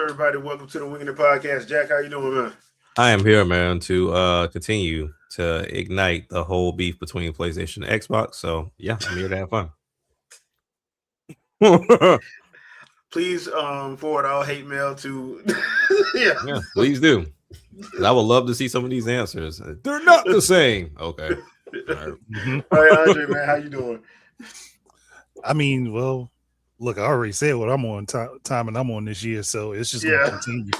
everybody? Welcome to the Wingin podcast. Jack, how you doing, man? I am here, man, to continue to ignite the whole beef between PlayStation and Xbox. So yeah, I'm here to have fun. Please forward all hate mail to yeah. Yeah, please do. 'Cause I would love to see some of these answers. They're not the same. Okay. All right. All right, Andre, man, how you doing? I mean, well, look, I already said what I'm on time and I'm on this year, so it's just going to continue.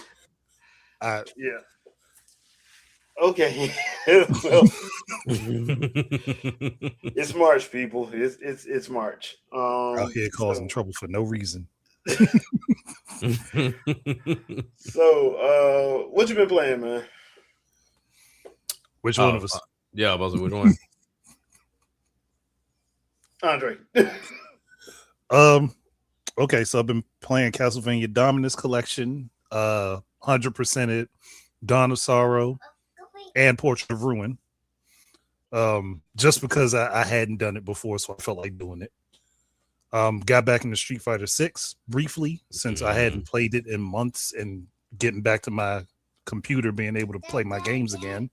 Yeah. Okay. Well, it's March, people. It's March. Out here causing trouble for no reason. So, what you been playing, man? Which one of us? Yeah, which one? Andre. Okay, so I've been playing Castlevania Dominus Collection, 100%ed Dawn of Sorrow, and Portrait of Ruin. Just because I hadn't done it before, so I felt like doing it. Got back into Street Fighter 6 briefly since I hadn't played it in months, and getting back to my computer, being able to play my games again.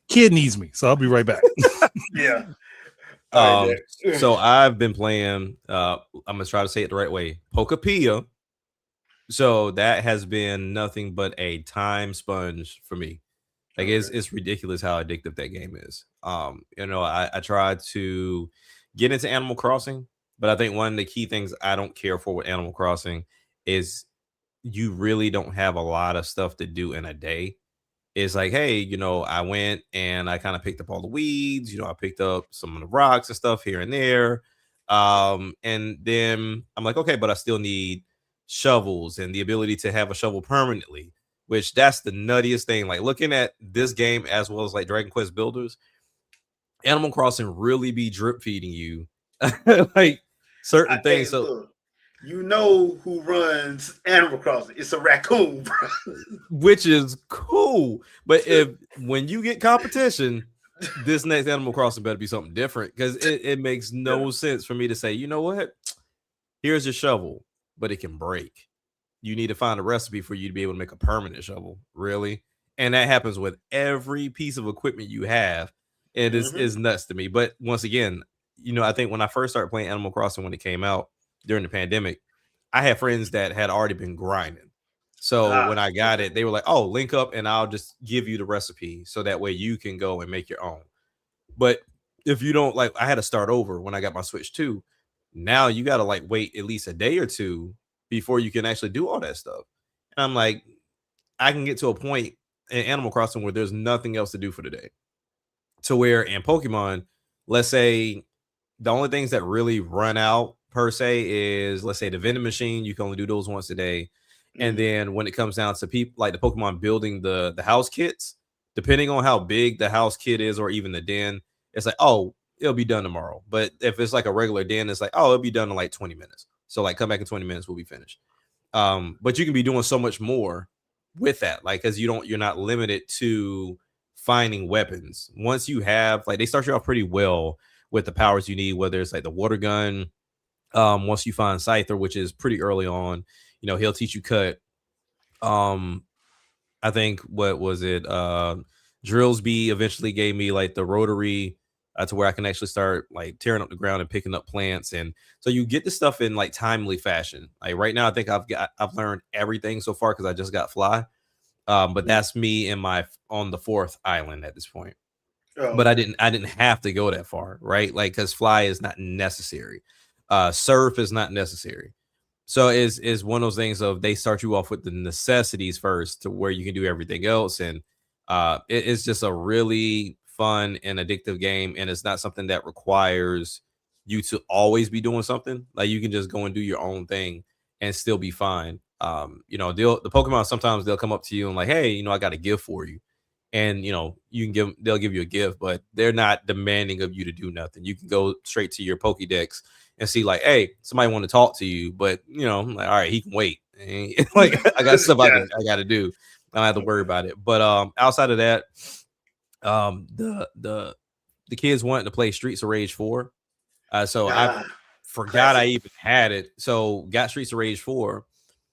Kid needs me, so I'll be right back. Yeah. So I've been playing. I'm gonna try to say it the right way. Pokapia. So that has been nothing but a time sponge for me. Like it's ridiculous how addictive that game is. I tried to get into Animal Crossing, but I think one of the key things I don't care for with Animal Crossing is you really don't have a lot of stuff to do in a day. It's like, hey, I went and I kind of picked up all the weeds. I picked up some of the rocks and stuff here and there. And then I'm like, okay, but I still need shovels and the ability to have a shovel permanently, which that's the nuttiest thing. Like looking at this game as well as like Dragon Quest Builders, Animal Crossing really be drip feeding you like certain things. So look, you know who runs Animal Crossing? It's a raccoon, bro. Which is cool. But when you get competition, this next Animal Crossing better be something different, because it makes no sense for me to say, you know what? Here's your shovel, but it can break. You need to find a recipe for you to be able to make a permanent shovel. Really? And that happens with every piece of equipment you have. It is nuts to me. But once again, I think when I first started playing Animal Crossing when it came out during the pandemic, I had friends that had already been grinding. So when I got it, they were like, oh, link up and I'll just give you the recipe so that way you can go and make your own. But if you don't, like, I had to start over when I got my Switch 2. Now you got to like wait at least a day or two before you can actually do all that stuff. And I'm like, I can get to a point in Animal Crossing where there's nothing else to do for the day. To where in Pokemon, let's say the only things that really run out per se is, let's say, the vending machine. You can only do those once a day. And then when it comes down to people like the Pokemon building the house kits, depending on how big the house kit is or even the den, it's like, oh, it'll be done tomorrow. But if it's like a regular den, it's like, oh, it'll be done in like 20 minutes. So like come back in 20 minutes, we'll be finished. But you can be doing so much more with that, like, because you're not limited to finding weapons. Once you have, like, they start you off pretty well with the powers you need, whether it's like the water gun. Once you find Scyther, which is pretty early on, he'll teach you cut. I think, what was it? Drillsby eventually gave me like the rotary to where I can actually start like tearing up the ground and picking up plants. And so you get the stuff in like timely fashion. Like right now, I think I've learned everything so far because I just got Fly. But that's me on the 4th island at this point. Oh. But I didn't have to go that far, right? Like, because Fly is not necessary. Surf is not necessary. So is one of those things of they start you off with the necessities first to where you can do everything else. And it's just a really fun and addictive game. And it's not something that requires you to always be doing something. Like, you can just go and do your own thing and still be fine. The Pokemon, sometimes they'll come up to you and like, hey, I got a gift for you. And, they'll give you a gift, but they're not demanding of you to do nothing. You can go straight to your Pokédex and see like, hey, somebody want to talk to you, but I'm like, all right, he can wait. Like, I got stuff I got to do. I don't have to worry about it. But outside of that, the kids wanted to play Streets of Rage 4. Forgot I Classic. even had it. So got Streets of Rage 4.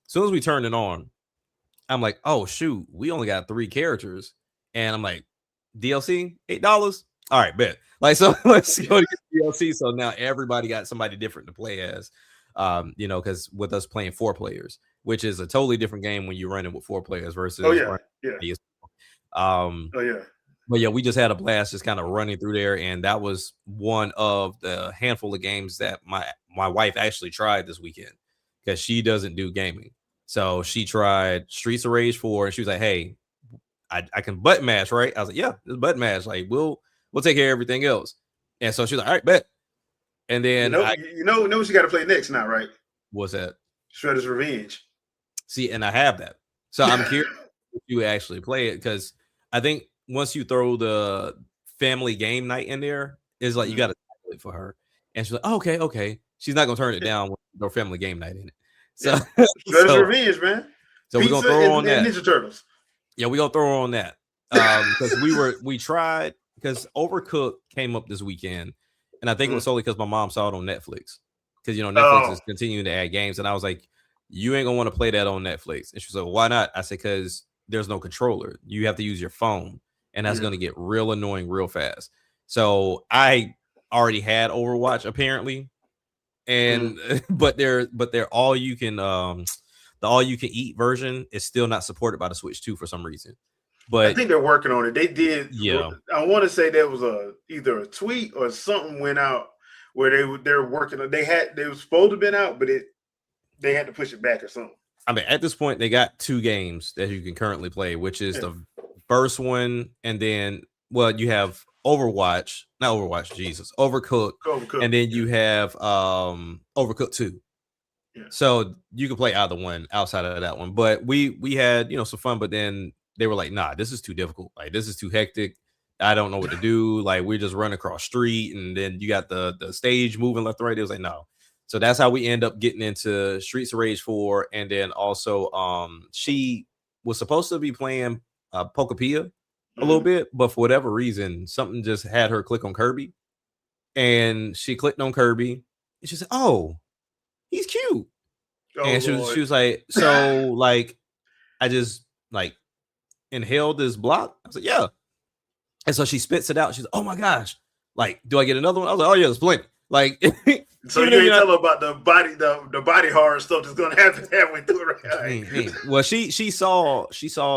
As soon as we turned it on, I'm like, oh shoot, we only got 3 characters. And I'm like, DLC, $8. All right, bet. Like, so let's go to get DLC. So now everybody got somebody different to play as. You know, because with us playing 4 players, which is a totally different game when you're running with 4 players versus running. Oh yeah. But yeah, we just had a blast just kind of running through there, and that was one of the handful of games that my wife actually tried this weekend because she doesn't do gaming. So she tried Streets of Rage 4, and she was like, "Hey, I can button mash, right?" I was like, "Yeah, it's button mash. Like we'll take care of everything else." And so she was like, "All right, bet." And then you know what you got to play next now, right? What's that? Shredder's Revenge. See, and I have that, so I'm curious if you actually play it because I think once you throw the family game night in there, it's like you got to title it for her, and she's like, oh, "Okay." She's not gonna turn it down with no family game night in it. So, Shredder's Revenge, man. So we're gonna throw her on that. Ninja Turtles. Yeah, we're gonna throw her on that because we tried because Overcooked came up this weekend, and I think it was solely because my mom saw it on Netflix because Netflix is continuing to add games, and I was like, "You ain't gonna want to play that on Netflix," and she was like, "Why not?" I said, "Because there's no controller. You have to use your phone." And that's going to get real annoying real fast. So I already had Overwatch apparently, and but they're all you can the all you can eat version is still not supported by the Switch 2 for some reason. But I think they're working on it. They did. Yeah, I want to say there was either a tweet or something went out where they're working on. They were supposed to have been out, but they had to push it back or something. I mean, at this point, they got 2 games that you can currently play, which is the first one, and then you have Overcooked, and then you have Overcooked 2. Yeah. So you can play either one outside of that one. But we had some fun, but then they were like, nah, this is too difficult. Like this is too hectic. I don't know what to do. Like we just run across street, and then you got the stage moving left and right. It was like, no. So that's how we end up getting into Streets of Rage 4, and then also she was supposed to be playing Pokepia a little bit, but for whatever reason, something just had her click on Kirby, and she clicked on Kirby, and she said, "Oh, he's cute," and she was like, "So like, I just like inhaled this block." I was like, "Yeah," and so she spits it out. She's like, "Oh my gosh, like, do I get another one?" I was like, "Oh yeah, there's plenty." Like, so you ain't tell her about the body horror stuff that's gonna happen halfway through it. Right? Well, she saw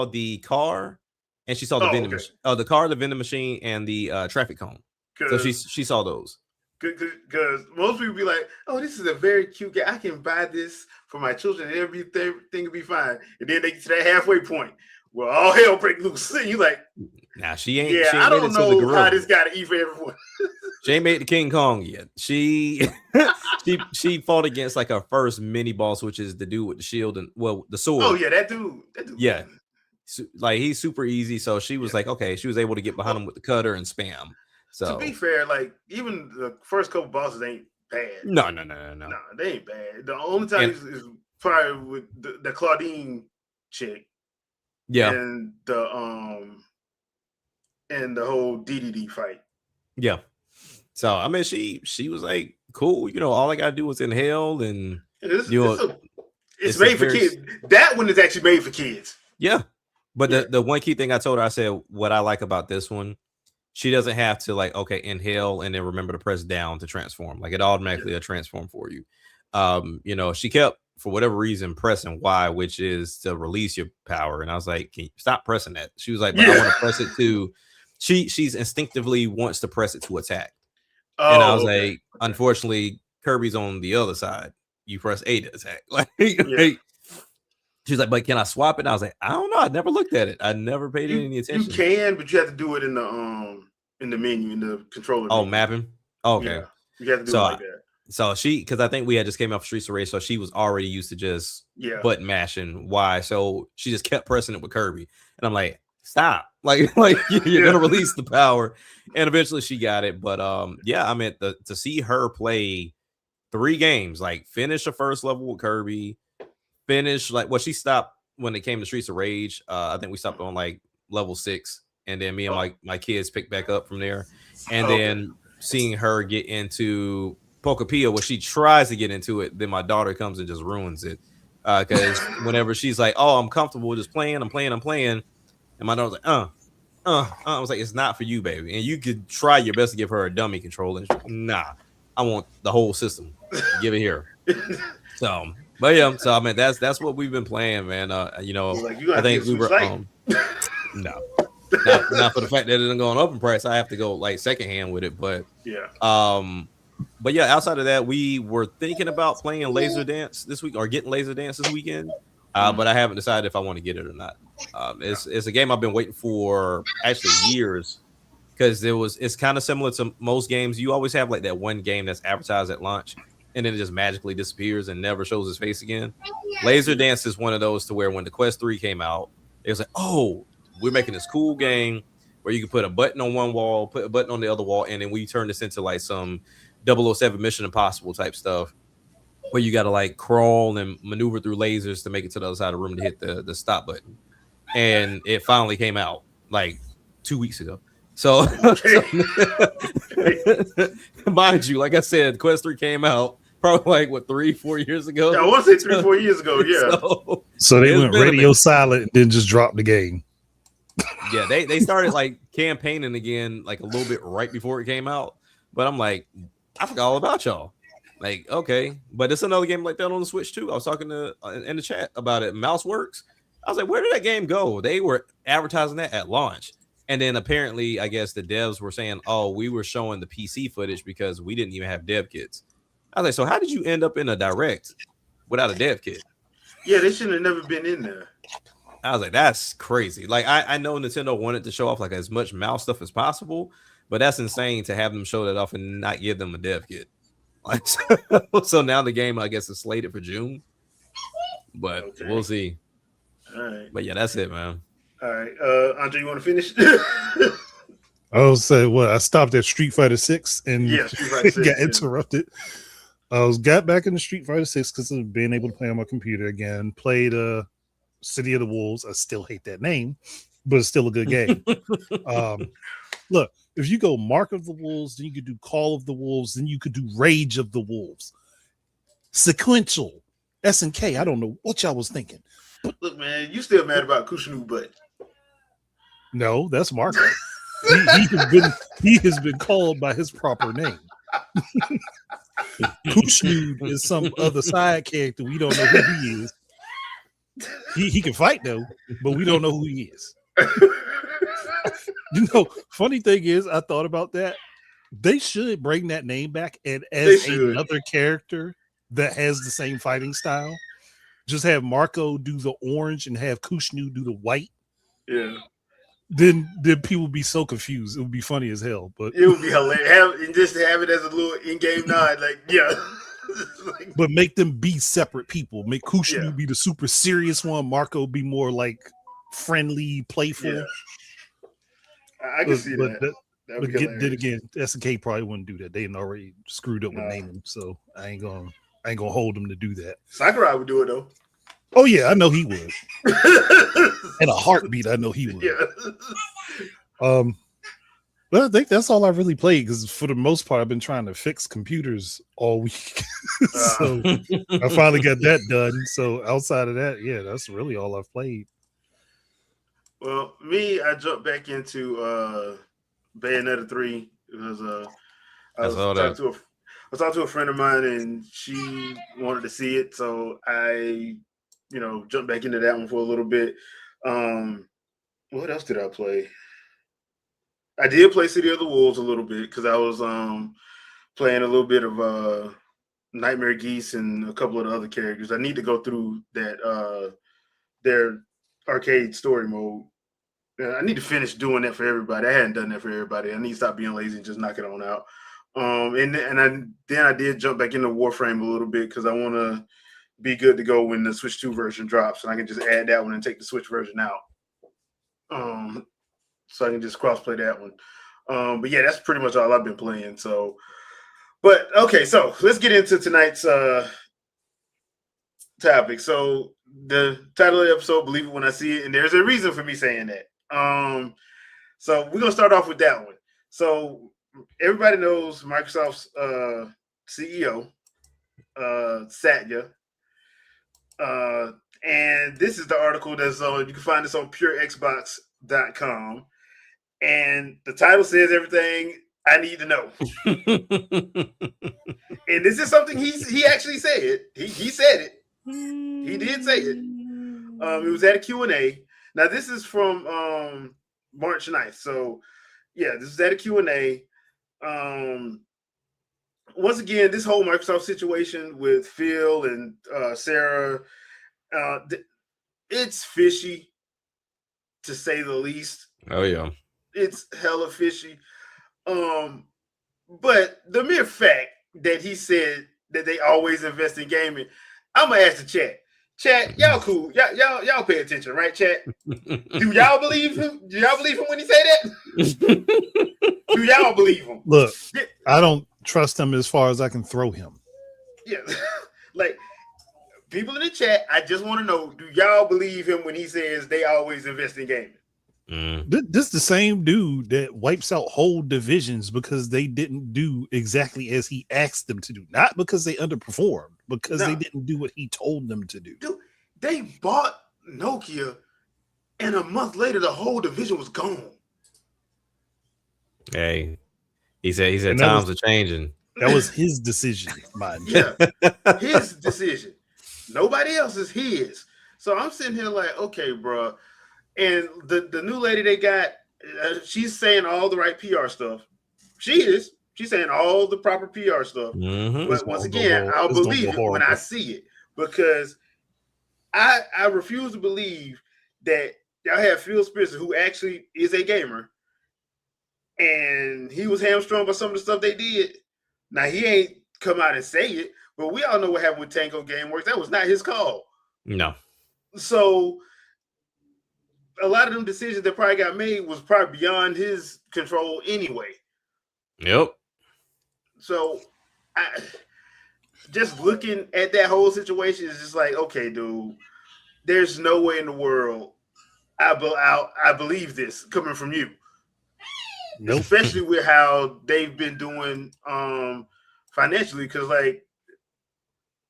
the car, and she saw the vending machine. The car, the vending machine, and the traffic cone. So she saw those. Because most people be like, "Oh, this is a very cute game. I can buy this for my children, and everything will be fine." And then they get to that halfway point. Well, all hell break loose. You like, nah, she ain't. Yeah, she ain't I don't know how this got to eat for everyone. She ain't made the King Kong yet. She fought against like her first mini boss, which is the dude with the shield and the sword. Oh yeah, that dude. Yeah, like he's super easy. So she was like, okay, she was able to get behind him with the cutter and spam. So to be fair, like even the first couple bosses ain't bad. No, they ain't bad. The only time is probably with the Claudine chick. Yeah, and the whole DDD fight. Yeah. So I mean, she was like, cool. All I gotta do is inhale, and it's made for kids. That one is actually made for kids. Yeah, but the one key thing I told her, I said, what I like about this one, she doesn't have to like, okay, inhale and then remember to press down to transform. Like it automatically will transform for you. She kept, for whatever reason, pressing Y, which is to release your power. And I was like, can you stop pressing that? She was like, but I want to press it to, she's instinctively wants to press it to attack. And I was like, unfortunately, Kirby's on the other side. You press A to attack. Like, she's like, but can I swap it? And I was like, I don't know. I never looked at it. I never paid any attention. You can, but you have to do it in the menu, in the controller. Oh, mapping? Oh, okay. Yeah. You have to do it like that. So because I think we had just came off Streets of Rage, so she was already used to just button mashing Y. So she just kept pressing it with Kirby. And I'm like, stop. Like you're gonna release the power. And eventually she got it. But I mean to see her play 3 games, like finish the first level with Kirby, finish she stopped when it came to Streets of Rage. I think we stopped on like level 6, and then me and my kids picked back up from there. And then seeing her get into Pokepia, when she tries to get into it, then my daughter comes and just ruins it. Because whenever she's like, "Oh, I'm comfortable just playing, I'm playing," and my daughter's like, I was like, "It's not for you, baby." And you could try your best to give her a dummy controller. And nah, I want the whole system. Give it here. So, but yeah, so I mean, that's what we've been playing, man. You know, like, you I think we were no, not for the fact that it didn't go on open price. I have to go like secondhand with it, but yeah, outside of that, we were thinking about playing Laser Dance this week or getting Laser Dance this weekend, but I haven't decided if I want to get it or not. It's a game I've been waiting for actually years because it's kind of similar to most games. You always have like that one game that's advertised at launch and then it just magically disappears and never shows its face again. Laser Dance is one of those to where when the Quest 3 came out, it was like, oh, we're making this cool game where you can put a button on one wall, put a button on the other wall, and then we turn this into like some 007 Mission Impossible type stuff where you got to like crawl and maneuver through lasers to make it to the other side of the room to hit the stop button. And it finally came out like 2 weeks ago. So, mind you, like I said, Quest 3 came out probably like what 3-4 years ago. Yeah, I want to say 3-4 years ago. Yeah. So they went radio silent and then just dropped the game. Yeah, they started like campaigning again like a little bit right before it came out. But I'm like, I forgot all about y'all. Like, okay, but it's another game like that on the Switch too. I was talking to in the chat about it. Mouseworks. I was like, where did that game go? They were advertising that at launch. And then apparently, I guess the devs were saying, oh, we were showing the PC footage because we didn't even have dev kits. I was like, so how did you end up in a direct without a dev kit? Yeah, they shouldn't have never been in there. I was like, that's crazy. Like, I know Nintendo wanted to show off like as much mouse stuff as possible, but that's insane to have them show that off and not give them a dev kit. Like, so now the game, I guess, is slated for June, but we'll see. All right. But yeah, that's it, man. All right, Andre, you want to finish? I was say what I stopped at Street Fighter 6 and Street Fighter 6, got interrupted. I got back into Street Fighter 6 because of being able to play on my computer again. Played City of the Wolves. I still hate that name, but it's still a good game. Look, if you go Mark of the Wolves, then you could do Call of the Wolves, then you could do Rage of the Wolves. Sequential. SNK. I don't know what y'all was thinking. Look, man, you still mad about Kushinu butt? No, that's Marco. he has been called by his proper name. Kushnu is some other side character. We don't know who he is. He can fight though, but we don't know who he is. You know, funny thing is, I thought about that. They should bring that name back and as another character that has the same fighting style. Just have Marco do the orange and have Kushnu do the white. Yeah. Then people would be so confused. It would be funny as hell. But it would be hilarious. And just have it as a little in-game nod, like, yeah. But make them be separate people. Make Kushnu be the super serious one. Marco be more like friendly, playful. Yeah. I can see that. But then again, SNK probably wouldn't do that. They already screwed up with naming, so I ain't gonna hold them to do that. Sakurai would do it though. Oh yeah, I know he would. In a heartbeat, I know he would. Yeah. But I think that's all I really played because for the most part, I've been trying to fix computers all week. So I finally got that done. So outside of that, yeah, that's really all I've played. Well, I jumped back into Bayonetta 3 because I was talking to a friend of mine and she wanted to see it, so I, jumped back into that one for a little bit. What else did I play? I did play City of the Wolves a little bit because I was playing a little bit of Nightmare Geese and a couple of the other characters. I need to go through that their arcade story mode. I need to finish doing that for everybody. I hadn't done that for everybody. I need to stop being lazy and just knock it on out. And I did jump back into Warframe a little bit because I want to be good to go when the Switch 2 version drops, and I can just add that one and take the Switch version out. So I can just cross-play that one. But yeah, that's pretty much all I've been playing. So let's get into tonight's topic. So the title of the episode, Believe It When I See It, and there's a reason for me saying that. So we're going to start off with that one. So everybody knows Microsoft's CEO, Satya. And this is the article that's on, you can find this on purexbox.com. And the title says everything I need to know. And this is something he actually said. He said it. He did say it. It was at a Q&A. Now, this is from March 9th. So, yeah, this is at a Q&A. Once again, this whole Microsoft situation with Phil and Sarah, it's fishy, to say the least. Oh, yeah. It's hella fishy. But the mere fact that he said that they always invest in gaming, I'm gonna ask the chat. Chat, y'all cool. Y'all pay attention, right, chat? Do y'all believe him? Do y'all believe him when he say that? Do y'all believe him? Look, I don't trust him as far as I can throw him. Yeah. Like, people in the chat, I just want to know, do y'all believe him when he says they always invest in gaming? This is the same dude that wipes out whole divisions because they didn't do exactly as he asked them to do. Not because they underperformed, because they didn't do what he told them to do. Dude, they bought Nokia, and a month later, the whole division was gone. Hey, he said times are changing. That was his decision, mind. Yeah, his decision. Nobody else's. His. So I'm sitting here like, okay, bro. And the new lady they got, she's saying all the right PR stuff. She is. She's saying all the proper PR stuff. Mm-hmm. But once again, I'll believe it when I see it, because I refuse to believe that y'all have Phil Spencer, who actually is a gamer, and he was hamstrung by some of the stuff they did. Now, he ain't come out and say it, but we all know what happened with Tango Gameworks. That was not his call. No. So a lot of them decisions that probably got made was probably beyond his control anyway. Yep. So just looking at that whole situation is just like, okay, dude, there's no way in the world I believe this coming from you. Nope. Especially with how they've been doing financially, because like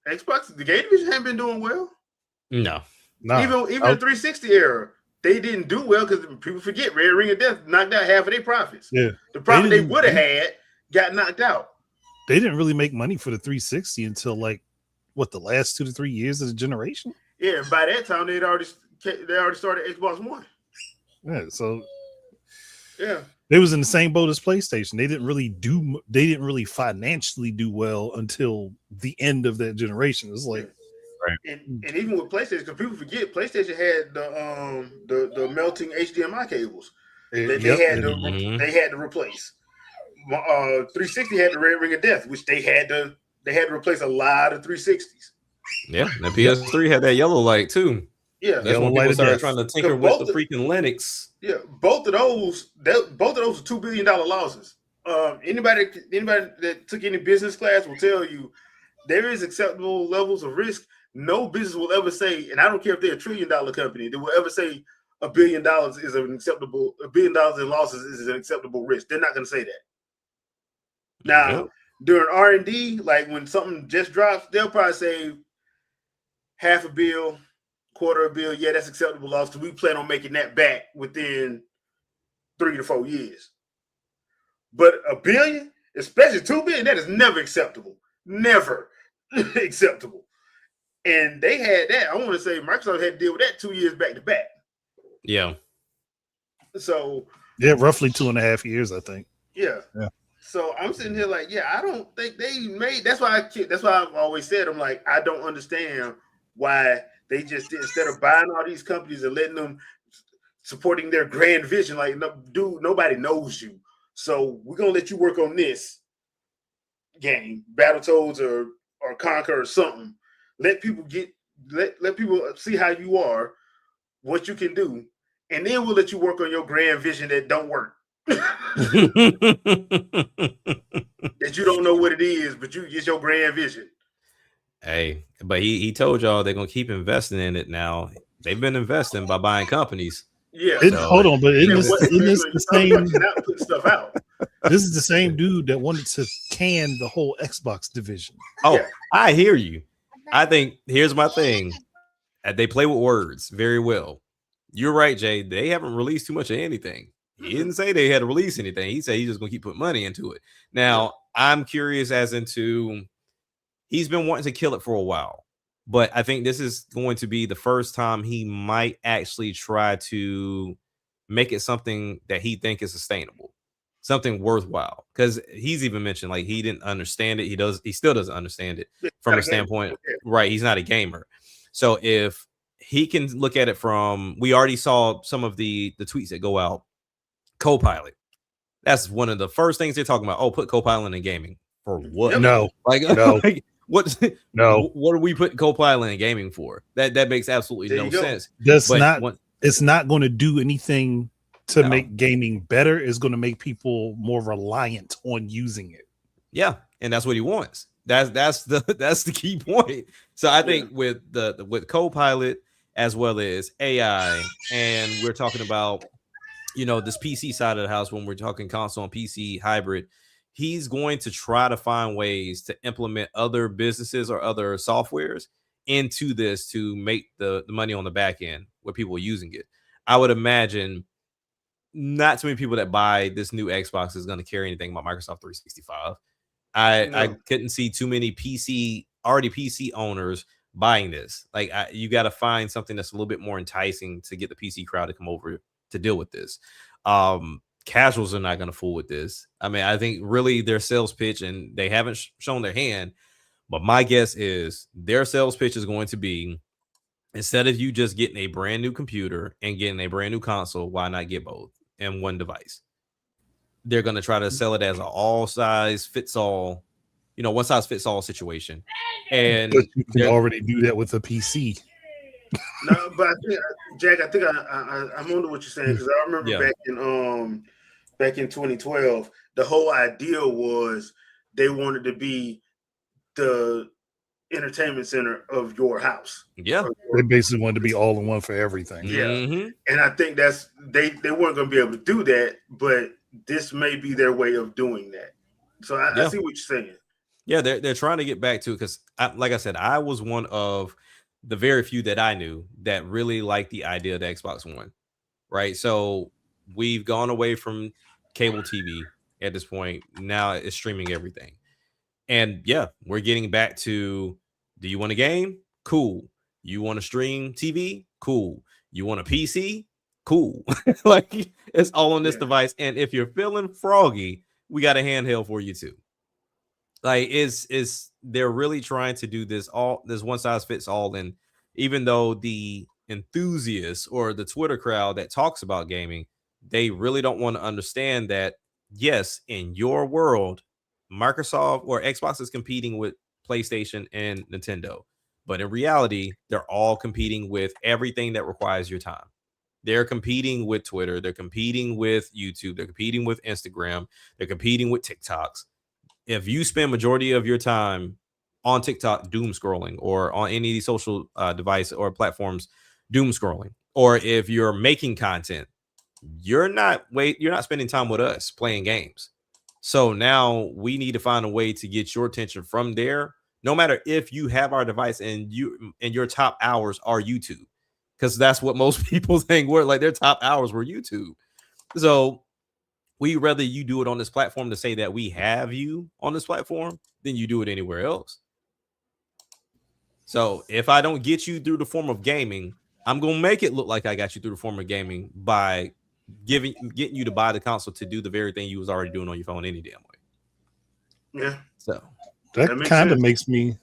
Xbox, the game division hadn't been doing well. No. Even the 360 era, they didn't do well because people forget Red Ring of Death knocked out half of their profits. Yeah. The profit they would have had got knocked out. They didn't really make money for the 360 until like the last 2 to 3 years of the generation. Yeah, by that time they already started Xbox One. Yeah, so yeah, they was in the same boat as PlayStation. They didn't really financially do well until the end of that generation. It's like, right. And even with PlayStation, because people forget, PlayStation had the melting HDMI cables that they had to replace. 360 had the Red Ring of Death, which they had to replace a lot of 360s. Yeah, the PS3 had that yellow light too. Yeah, that's when people started trying to tinker with the freaking Linux. Yeah, both of those are $2 billion losses. Anybody that took any business class will tell you there is acceptable levels of risk. No business will ever say, and I don't care if they're $1 trillion company, they will ever say $1 billion is an acceptable. $1 billion in losses is an acceptable risk. They're not going to say that. Now, during R&D, like when something just drops, they'll probably say $500 million, $250 million. Yeah, that's acceptable loss because we plan on making that back within 3 to 4 years. But $1 billion, especially $2 billion, that is never acceptable. Never acceptable. And they had that. I want to say Microsoft had to deal with that 2 years back to back. Yeah. So yeah, roughly 2.5 years, I think. Yeah. So I'm sitting here like, yeah, I don't think they made. That's why I've always said, I'm like, I don't understand why they just did, instead of buying all these companies and letting them supporting their grand vision. Like, no, dude, nobody knows you, so we're gonna let you work on this game, Battletoads or Conquer or something. Let people see how you are, what you can do, and then we'll let you work on your grand vision that don't work. That you don't know what it is, but it's your grand vision. Hey, but he told y'all they're gonna keep investing in it now. They've been investing by buying companies. Yeah. Hold on, but isn't this the same? Not putting stuff out. This is the same dude that wanted to can the whole Xbox division. Oh, I hear you. I think here's my thing. They play with words very well. You're right, Jay. They haven't released too much of anything. He didn't say they had to release anything. He said he's just gonna keep putting money into it. Now, I'm curious as into he's been wanting to kill it for a while, but I think this is going to be the first time he might actually try to make it something that he think is sustainable, something worthwhile. Because he's even mentioned like he didn't understand it. He still doesn't understand it from a standpoint, right? He's not a gamer. So if he can look at it from, we already saw some of the tweets that go out. Copilot. That's one of the first things they're talking about. Oh, put Copilot in gaming for what? No, like no. like, what? No. What are we putting Copilot in gaming for? That makes absolutely no sense. That's it's not going to do anything to make gaming better. It's going to make people more reliant on using it. Yeah, and that's what he wants. That's the key point. So I think with Copilot as well as AI, and we're talking about this PC side of the house when we're talking console and PC hybrid, he's going to try to find ways to implement other businesses or other softwares into this to make the money on the back end where people are using it. I would imagine not too many people that buy this new Xbox is going to care anything about Microsoft 365. I couldn't see too many PC owners buying this. Like you got to find something that's a little bit more enticing to get the PC crowd to come over to deal with this. Casuals are not going to fool with this. I mean, I think really their sales pitch, and they haven't shown their hand, but my guess is their sales pitch is going to be, instead of you just getting a brand new computer and getting a brand new console, why not get both in one device? They're going to try to sell it as an all size fits all, one size fits all situation. And but you can already do that with a PC. No, but I think, Jack, I'm under what you're saying, because I remember back in 2012, the whole idea was they wanted to be the entertainment center of your house. Yeah, they basically wanted to be all in one for everything. Yeah, and I think that's they weren't going to be able to do that, but this may be their way of doing that. So I see what you're saying. Yeah, they're trying to get back to it because, like I said, I was one of the very few that I knew that really liked the idea of the Xbox One, right? So we've gone away from cable TV at this point. Now it's streaming everything. And yeah, we're getting back to, do you want a game? Cool. You want to stream TV? Cool. You want a PC? Cool. Like it's all on this device. And if you're feeling froggy, we got a handheld for you too. Like they're really trying to do this one size fits all. And even though the enthusiasts or the Twitter crowd that talks about gaming, they really don't want to understand that, yes, in your world, Microsoft or Xbox is competing with PlayStation and Nintendo. But in reality, they're all competing with everything that requires your time. They're competing with Twitter. They're competing with YouTube. They're competing with Instagram. They're competing with TikToks. If you spend majority of your time on TikTok doom scrolling, or on any of these social device or platforms doom scrolling, or if you're making content, you're not spending time with us playing games. So now we need to find a way to get your attention from there, no matter if you have our device and your top hours are YouTube, because that's what most people think were like their top hours were YouTube. So we rather you do it on this platform to say that we have you on this platform than you do it anywhere else. So if I don't get you through the form of gaming, I'm gonna make it look like I got you through the form of gaming by getting you to buy the console to do the very thing you was already doing on your phone any damn way. Yeah. So that kind of makes me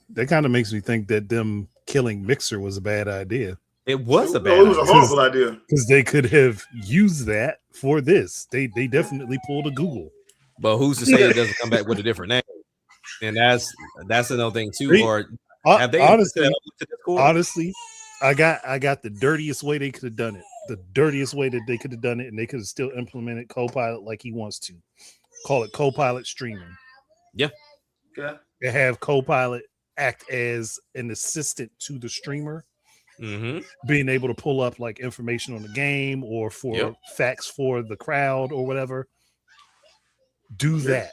think that them killing Mixer was a bad idea. It was a horrible idea, because they could have used that for this. They definitely pulled a Google. But who's to say it doesn't come back with a different name? And that's another thing too. Or honestly, I got the dirtiest way they could have done it. The dirtiest way that they could have done it, and they could have still implemented Copilot like he wants to. Call it Copilot streaming. Yeah. Yeah. And have Copilot act as an assistant to the streamer. Being able to pull up like information on the game or for facts for the crowd or whatever. do that.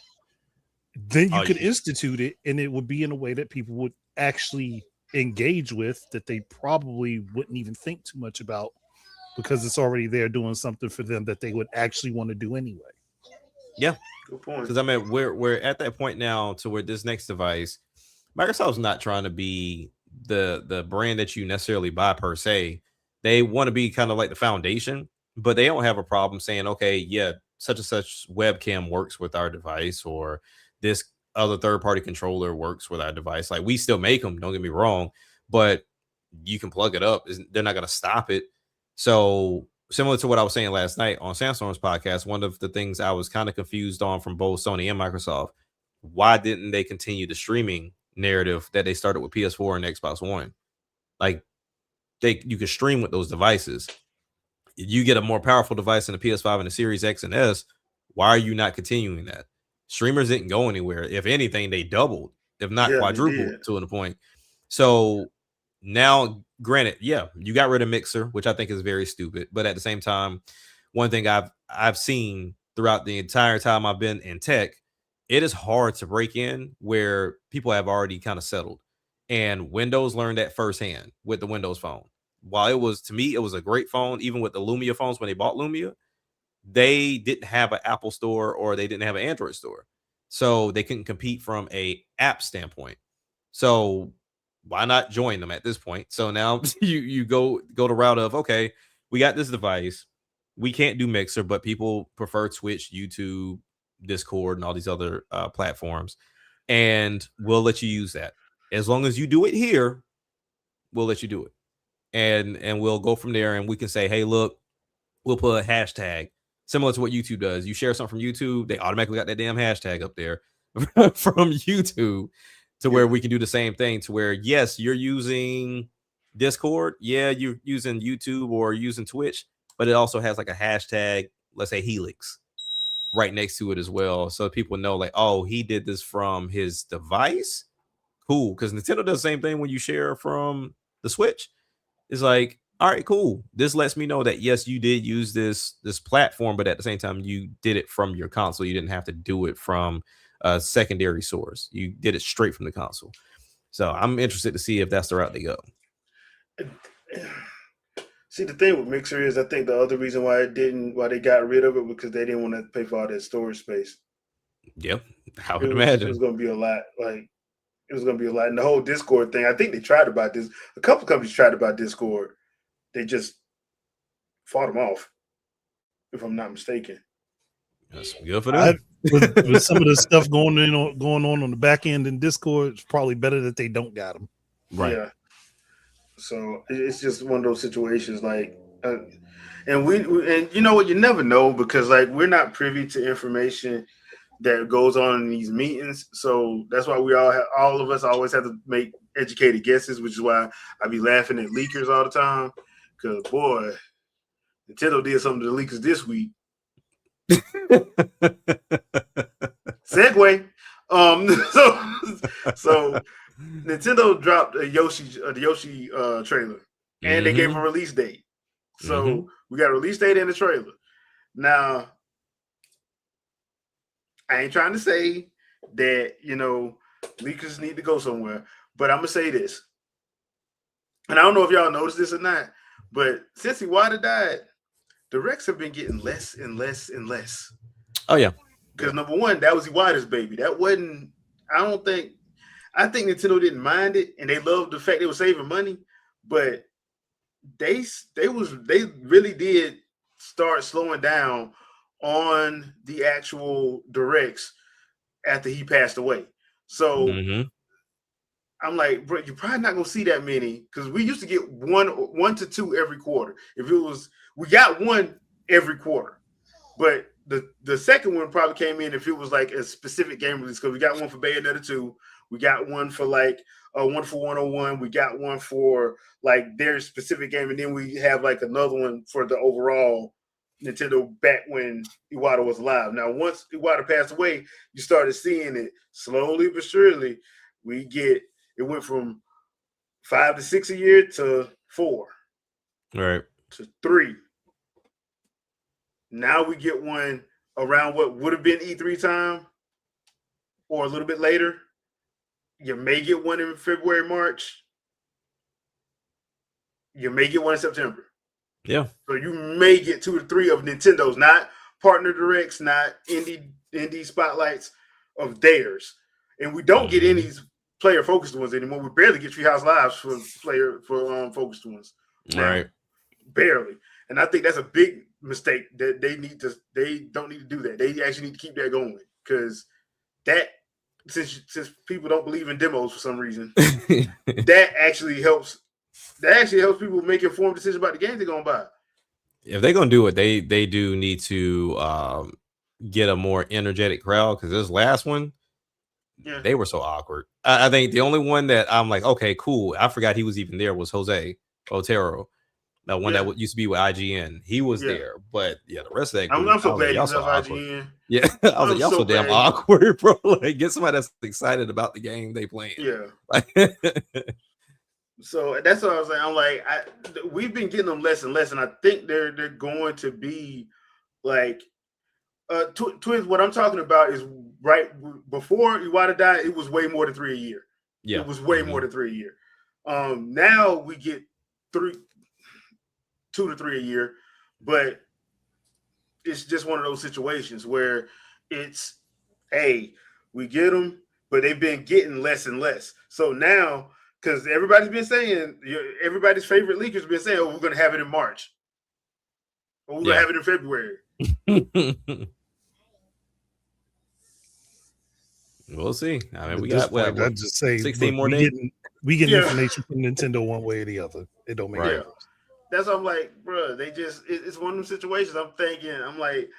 Then you could institute it, and it would be in a way that people would actually engage with, that they probably wouldn't even think too much about, because it's already there doing something for them that they would actually want to do anyway. Yeah, good point. Because I mean, we're at that point now to where this next device, Microsoft's not trying to be the brand that you necessarily buy per se. They want to be kind of like the foundation, but they don't have a problem saying, okay, yeah, such and such webcam works with our device, or this other third party controller works with our device. Like, we still make them, don't get me wrong, but you can plug it up. They're not going to stop it. So similar to what I was saying last night on Samsung's podcast, one of the things I was kind of confused on from both Sony and Microsoft, why didn't they continue the streaming narrative that they started with PS4 and Xbox One? Like, you can stream with those devices. You get a more powerful device in the PS5 and the Series X and S. Why are you not continuing that? Streamers didn't go anywhere. If anything, they doubled, if not quadrupled to a point. So now, granted, yeah, you got rid of Mixer, which I think is very stupid. But at the same time, one thing I've seen throughout the entire time I've been in tech, it is hard to break in where people have already kind of settled. And Windows learned that firsthand with the Windows Phone. While it was, to me, it was a great phone, even with the Lumia phones when they bought Lumia, they didn't have an Apple store or they didn't have an Android store. So they couldn't compete from a app standpoint. So why not join them at this point? So now you go the route of, okay, we got this device. We can't do Mixer, but people prefer Twitch, YouTube, Discord, and all these other platforms. And we'll let you use that. As long as you do it here, we'll let you do it. And we'll go from there, and we can say, hey, look, we'll put a hashtag similar to what YouTube does. You share something from YouTube, they automatically got that damn hashtag up there from YouTube, to where we can do the same thing, to where, yes, you're using Discord, yeah, you're using YouTube or using Twitch, but it also has like a hashtag, let's say Helix, right next to it as well, so people know, like, oh, he did this from his device. Cool. Because Nintendo does the same thing when you share from the Switch. It's like, all right, cool. This lets me know that, yes, you did use this platform, but at the same time, you did it from your console. You didn't have to do it from a secondary source. You did it straight from the console. So I'm interested to see if that's the route they go. See, the thing with Mixer is, I think the other reason why they got rid of it, because they didn't want to pay for all that storage space. Yep, I would imagine it was going to be a lot. It was going to be a lot. And the whole Discord thing, I think they tried about this. A couple companies tried about Discord. They just fought them off, if I'm not mistaken. That's good for them. With some of the stuff going on the back end in Discord, it's probably better that they don't got them. Right. Yeah. So it's just one of those situations, like, and you know what, you never know, because like, we're not privy to information that goes on in these meetings. So that's why all of us always have to make educated guesses, which is why I be laughing at leakers all the time. Because, boy, Nintendo did something to the leakers this week. Segue. So Nintendo dropped the Yoshi trailer, and they gave a release date. So we got a release date and a trailer. Now, I ain't trying to say that, leakers need to go somewhere, but I'm gonna say this, and I don't know if y'all noticed this or not, but since Iwata died, directs have been getting less and less and less. Oh yeah, because number one, that was Iwata's baby. That wasn't. I think Nintendo didn't mind it, and they loved the fact they were saving money, but they really did start slowing down on the actual directs after he passed away. So I'm like, bro, you're probably not gonna see that many, because we used to get one to two every quarter. We got one every quarter, but the second one probably came in if it was like a specific game release, because we got one for Bayonetta 2, we got one for like one for 101, we got one for like their specific game, and then we have like another one for the overall Nintendo back when Iwata was alive. Now, once Iwata passed away, you started seeing it slowly but surely. It went from 5 to 6 a year to 4, right, to 3. Now we get one around what would have been E3 time or a little bit later. You may get one in February, March. You may get one in September. Yeah. So you may get 2 to 3 of Nintendo's, not partner directs, not indie spotlights of theirs. And we don't get any player focused ones anymore. We barely get Treehouse Lives for focused ones. Now. Right. Barely. And I think that's a big mistake that they don't need to do that. They actually need to keep that going, because that, since people don't believe in demos for some reason, that actually helps people make informed decisions about the games they're gonna buy. If they're gonna do it, they do need to get a more energetic crowd, because this last one, they were so awkward. I think the only one that I'm like, okay, cool, I forgot he was even there, was Jose Otero. The one that used to be with IGN, he was there, but the rest of that group, I'm so glad y'all so IGN. Yeah, I was like, y'all so damn awkward, bro. Like, get somebody that's excited about the game they playing. Yeah. So that's what I was saying. I'm like, we've been getting them less and less, and I think they're going to be like, Twins. What I'm talking about is right before Iwata died, it was way more than 3 a year. Yeah, it was way more than 3 a year. Now we get 2 to 3 a year, but it's just one of those situations where it's, hey, we get them, but they've been getting less and less. So now, because everybody's been saying, everybody's favorite leakers been saying, oh, we're going to have it in March. Or we're going to have it in February. We'll see. I mean, we got what, I'd just say 16 more days. We get information from Nintendo one way or the other. It don't make sense. That's what I'm like, bro. It's one of them situations. I'm like,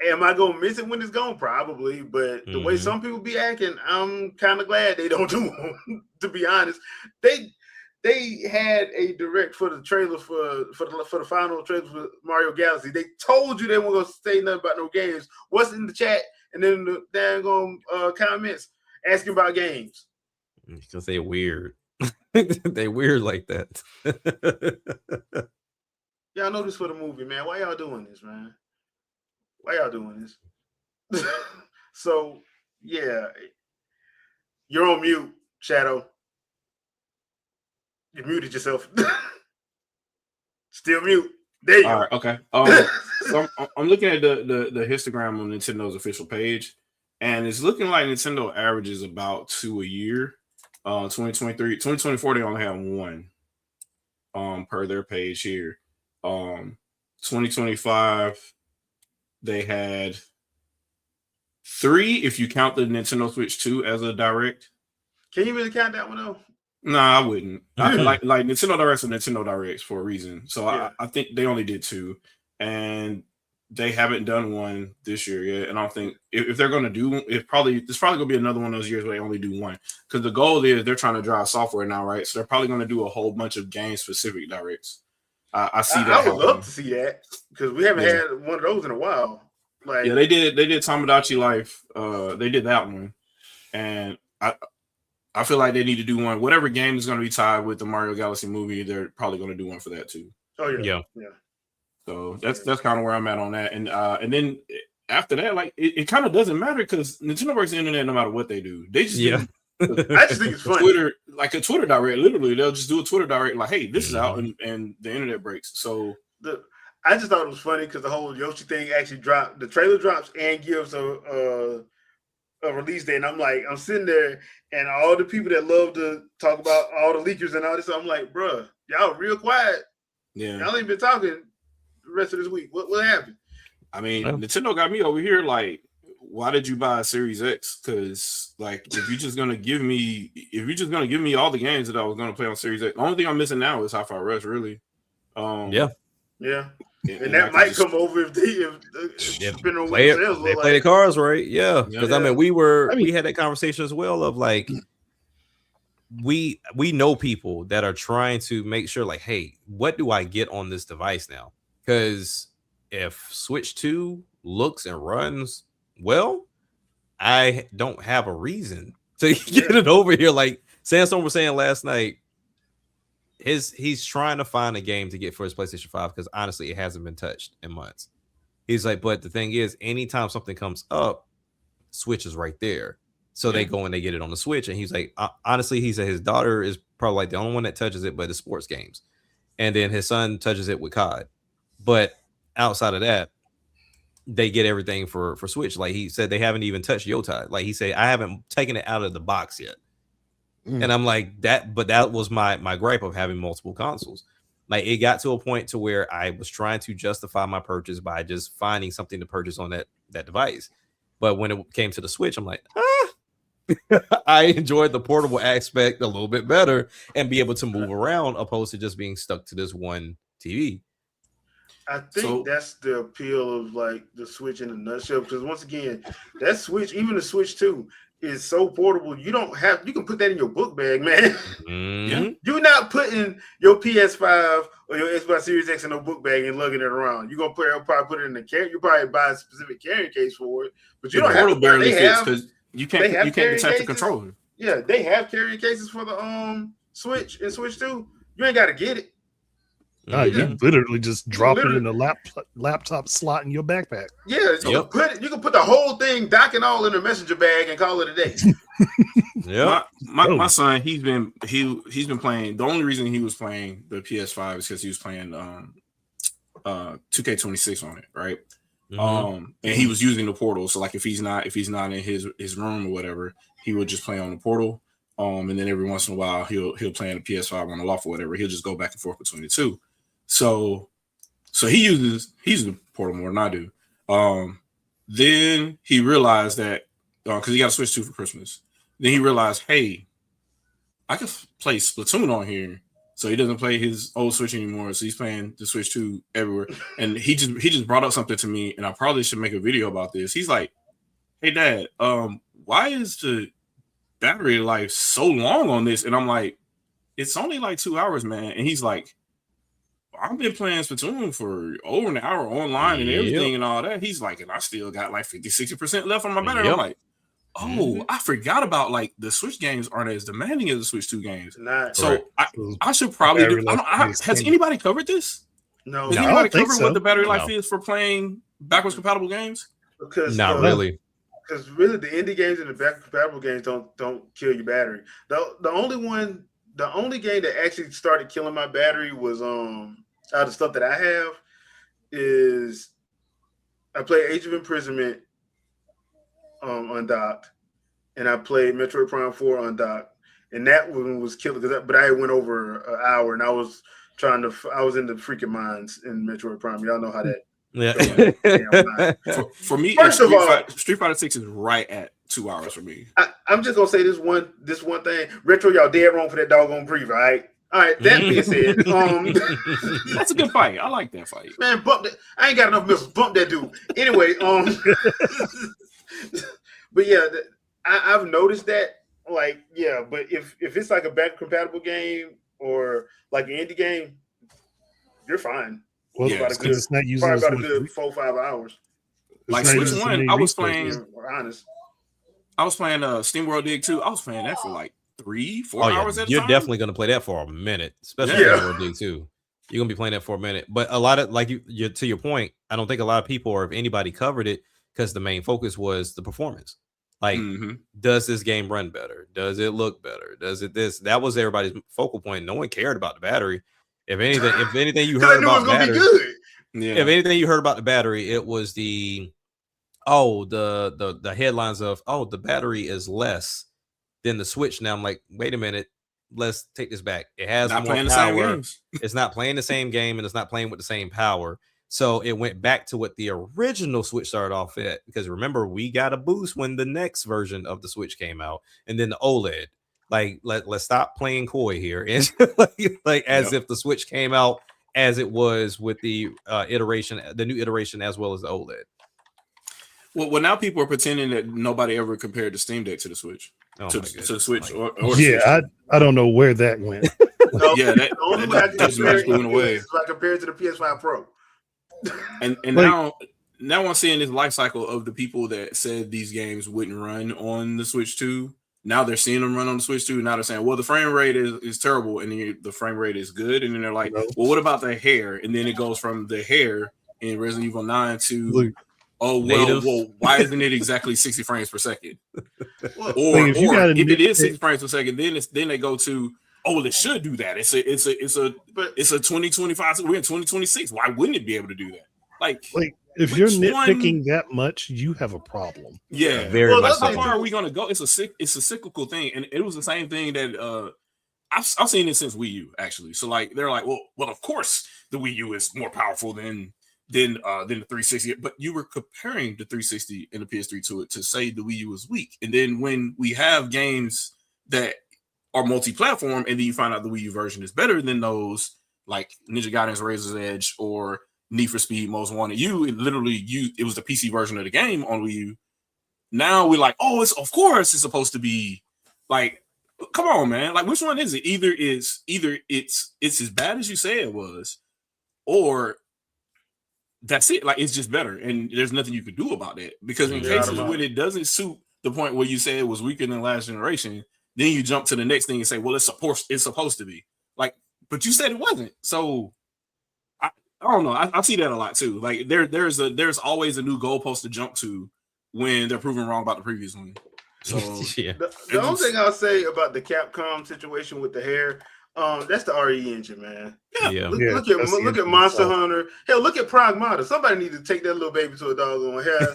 am I gonna miss it when it's gone? Probably, but the way some people be acting, I'm kind of glad they don't do them. To be honest, they had a direct for the trailer for the final trailer for Mario Galaxy. They told you they weren't gonna say nothing about no games. What's in the chat and then the daggone comments asking about games? Because they're weird. They weird like that. Y'all know this for the movie, man. Why y'all doing this, man? Why y'all doing this? So, yeah. You're on mute, Shadow. You muted yourself. Still mute. There you go. All right, okay. So I'm looking at the histogram on Nintendo's official page, and it's looking like Nintendo averages about 2 a year. 2024 they only have 1 per their page here. 2025 they had 3 if you count the Nintendo Switch 2 as a direct. Can you really count that one though? Nah, I wouldn't. Like Nintendo Directs are Nintendo Directs for a reason. So I think they only did 2, and they haven't done 1 this year yet. And I don't think if they're going to do it's probably going to be another one of those years where they only do 1, because the goal is they're trying to drive software now, right? So they're probably going to do a whole bunch of game specific directs. I see that. I would love to see that, because we haven't had one of those in a while. Like, they did Tomodachi Life. They did that one, and I feel like they need to do one. Whatever game is going to be tied with the Mario Galaxy movie, they're probably going to do one for that too. Oh yeah. So that's kind of where I'm at on that. And then after that, like it kind of doesn't matter, because Nintendo works the internet no matter what they do. They just I just think it's funny. Twitter, like a Twitter direct. Literally, they'll just do a Twitter direct, like, "Hey, this is out," and the internet breaks. So I just thought it was funny because the whole Yoshi thing actually dropped. The trailer drops and gives a release date, and I'm sitting there, and all the people that love to talk about all the leakers and all this, I'm like, bruh, y'all real quiet. Yeah, y'all ain't been talking the rest of this week. What happened? I mean, Nintendo got me over here like, why did you buy a Series X? Because like, if you're just gonna give me all the games that I was gonna play on Series X, the only thing I'm missing now is Hi-Fi Rush, really. Yeah. And that might come over if they play the cards right. Yeah, because I mean, we had that conversation as well of like, we know people that are trying to make sure, like, hey, what do I get on this device now? Because if Switch 2 looks and runs well, I don't have a reason to get it over here. Like Sandstorm was saying last night, he's trying to find a game to get for his PlayStation 5, because honestly, it hasn't been touched in months. He's like, but the thing is, anytime something comes up, Switch is right there. So they go and they get it on the Switch. And he's like, honestly, he said his daughter is probably like the only one that touches it, but it's sports games. And then his son touches it with COD. But outside of that, they get everything for Switch. Like he said, they haven't even touched Yotide. Like he said, I haven't taken it out of the box yet. And I'm like, that was my gripe of having multiple consoles. Like it got to a point to where I was trying to justify my purchase by just finding something to purchase on that device. But when it came to the Switch, I'm like, I enjoyed the portable aspect a little bit better and be able to move around opposed to just being stuck to this one TV. I think that's the appeal of like the Switch in a nutshell. Because once again, that Switch, even the Switch 2, is so portable. You can put that in your book bag, man. Mm-hmm. You're not putting your PS5 or your Xbox Series X in a book bag and lugging it around. You're gonna probably put it in the carry. You probably buy a specific carrying case for it, but you don't have to. Barely fits because you can't detach the controller. Yeah, they have carrying cases for the Switch and Switch 2. You ain't got to get it. No, you literally just drop it in the laptop slot in your backpack. Yeah, you can put the whole thing, dock and all, in a messenger bag and call it a day. Yeah, my son, he's been playing. The only reason he was playing the PS5 is because he was playing 2K26 on it, right? And he was using the portal. So like if he's not in his room or whatever, he would just play on the portal. And then every once in a while he'll play on the PS5 on the loft or whatever. He'll just go back and forth between the two. So he uses the portal more than I do. Then he realized that because he got a Switch 2 for Christmas. Then he realized, hey, I can play Splatoon on here. So he doesn't play his old Switch anymore. So he's playing the Switch 2 everywhere. And he just brought up something to me, and I probably should make a video about this. He's like, hey, Dad, why is the battery life so long on this? And I'm like, it's only like 2 hours, man. And he's like, I've been playing Splatoon for over an hour online and everything and all that. He's like, and I still got like 50-60% left on my battery. I'm like, I forgot about like the Switch games aren't as demanding as the Switch 2 games. I should probably do. Has anybody covered this? No. Has anybody covered what the battery life is for playing backwards compatible games? Because not really. Because really, the indie games and the backwards compatible games don't kill your battery. The only game that actually started killing my battery was out of stuff that I have is I played Age of Imprisonment undocked, and I played Metroid Prime 4 undocked, and that one was killing. But I went over an hour, and I was in the freaking mines in Metroid Prime. Y'all know how that. Yeah. For me, Street Fighter 6 is right at 2 hours for me. I'm just gonna say this one thing. Retro, y'all dead wrong for that doggone preview. All right. That being said, that's a good fight. I like that fight. Man, bump that. I ain't got enough missiles. Bump that dude. Anyway, but yeah, I've noticed that. Like, yeah, but if it's like a back compatible game or like an indie game, you're fine. Well, it's not using about a good 4-5 hours. Like Switch 1, I was playing. Honest. I was playing SteamWorld Dig 2. I was playing that for like 3-4 hours at a time. You're definitely going to play that for a minute, especially SteamWorld Dig 2. You're going to be playing that for a minute. But a lot of, like you to your point, I don't think a lot of people or if anybody covered it because the main focus was the performance. Like, does this game run better? Does it look better? Does it this? That was everybody's focal point. No one cared about the battery. If anything you heard about battery, if anything you heard about the battery, it was the headlines of the battery is less than the Switch. Now I'm like, wait a minute, let's take this back. It has not more playing power. The same games. It's not playing the same game and it's not playing with the same power. So it went back to what the original Switch started off at. Because remember, we got a boost when the next version of the Switch came out, and then the OLED. Like, let's stop playing coy here, and as if the Switch came out as it was with the new iteration, as well as the OLED. Well, now people are pretending that nobody ever compared the Steam Deck to the Switch, to the Switch. Or I don't know where that went. The only way I can compare it is if I compare it to the PS5 Pro. And now I'm seeing this life cycle of the people that said these games wouldn't run on the Switch 2. Now they're seeing them run on the Switch 2. Now they're saying, well, the frame rate is terrible, and then the frame rate is good. And then they're like, well, what about the hair? And then it goes from the hair in Resident Evil 9 to why isn't it exactly 60 frames per second? Or if it is 60 frames per second, then they go to it should do that. It's a 2025. We're in 2026. Why wouldn't it be able to do that? Like if you're nitpicking that much, you have a problem. Yeah, very much. How far are we gonna go? It's a cyclical thing, and it was the same thing that I've seen it since Wii U actually. So like they're like, well, of course the Wii U is more powerful than the 360, but you were comparing the 360 and the PS3 to it to say the Wii U is weak, and then when we have games that are multi-platform, and then you find out the Wii U version is better than those, like Ninja Gaiden's Razor's Edge or Need for Speed Most Wanted. It was the PC version of the game on Wii U. Now we're like, of course it's supposed to be like, come on, man. Like, which one is it? Either it's as bad as you say it was, or that's it. Like, it's just better, and there's nothing you can do about that. Because in cases when it doesn't suit the point where you say it was weaker than last generation, then you jump to the next thing and say, well, it's supposed to be. Like, but you said it wasn't. So I don't know. I see that a lot too. Like there's always a new goalpost to jump to when they're proven wrong about the previous one. So yeah. The only thing I'll say about the Capcom situation with the hair, that's the RE engine, man. Yeah. Look at Monster Hunter. Hell, look at Pragmata. Somebody need to take that little baby to a doggone hair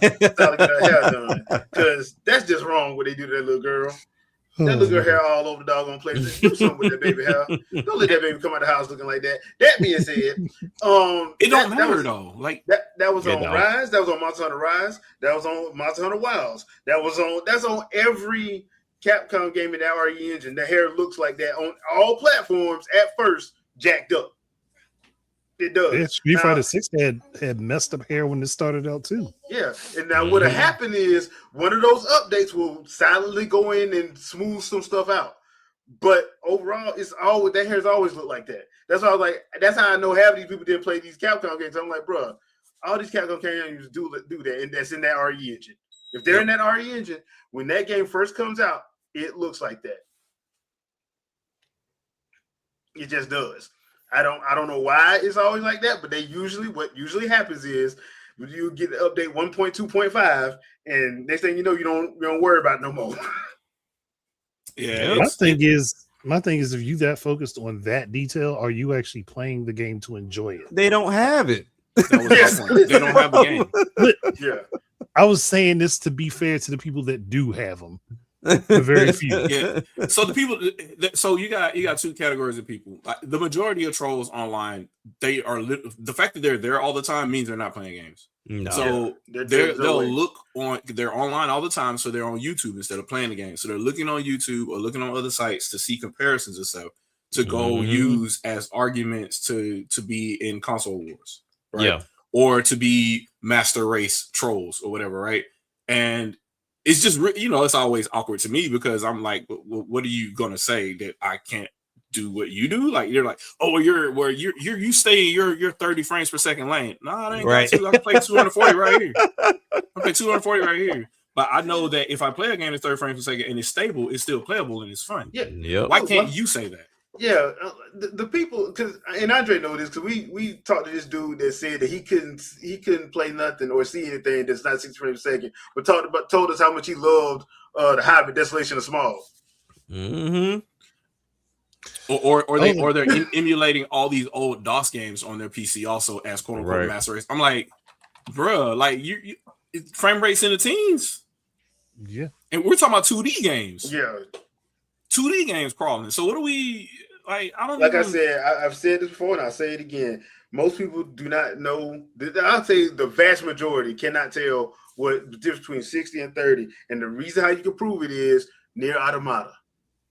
done, because that's just wrong what they do to that little girl. That little girl hair all over the doggone place. Do something with that baby hair. Don't let that baby come out of the house looking like that. That being said, it don't matter though. Like that was on Rise. That was on Monster Hunter Rise. That was on Monster Hunter Wilds. That's on every Capcom game in that RE engine. The hair looks like that on all platforms at first, jacked up. It does. Yeah, Street Fighter 6 had messed up hair when it started out too. Yeah, and now what'll happen is one of those updates will silently go in and smooth some stuff out. But overall, that hair's always looked like that. That's why I was like, that's how I know half of these people didn't play these Capcom games. I'm like, bro, all these Capcom games do that, and that's in that RE engine. If they're in that RE engine, when that game first comes out, it looks like that. It just does. I don't know why it's always like that, but what usually happens is you get the update 1.2.5, and next thing you know, you don't worry about it no more. Yeah. My thing is, if you that focused on that detail, are you actually playing the game to enjoy it? They don't have it. They don't have the game. But, yeah. I was saying this to be fair to the people that do have them. The very few. Yeah. So the people. So you got two categories of people. Like, the majority of trolls online, they are the fact that they're there all the time means they're not playing games. No. So they'll look on. They're online all the time, so they're on YouTube instead of playing the game. So they're looking on YouTube or looking on other sites to see comparisons and stuff to go use as arguments to be in console wars, right? Yeah. Or to be master race trolls or whatever, right? And it's just, it's always awkward to me because I'm like, what are you gonna say that I can't do what you do? Like, you're like, you stay in your 30 frames per second lane. No, I ain't got to. I can play 240 right here. I play 240 right here. But I know that if I play a game that's 30 frames per second and it's stable, it's still playable and it's fun. Yeah. Yep. Why can't you say that? Yeah, the people, because, and Andre know this, because we talked to this dude that said that he couldn't play nothing or see anything that's not 60 frames per second, but told us how much he loved the Hobbit Desolation of Small. Mm-hmm. Or they're emulating all these old DOS games on their PC also as quote unquote master race. I'm like, bruh, like you frame rates in the teens. Yeah, and we're talking about 2D games. Yeah, 2D games crawling. So what do we like? I don't. I said, I've said this before, and I'll say it again. Most people do not know. I'll say the vast majority cannot tell what the difference between 60 and 30. And the reason how you can prove it is Nier Automata.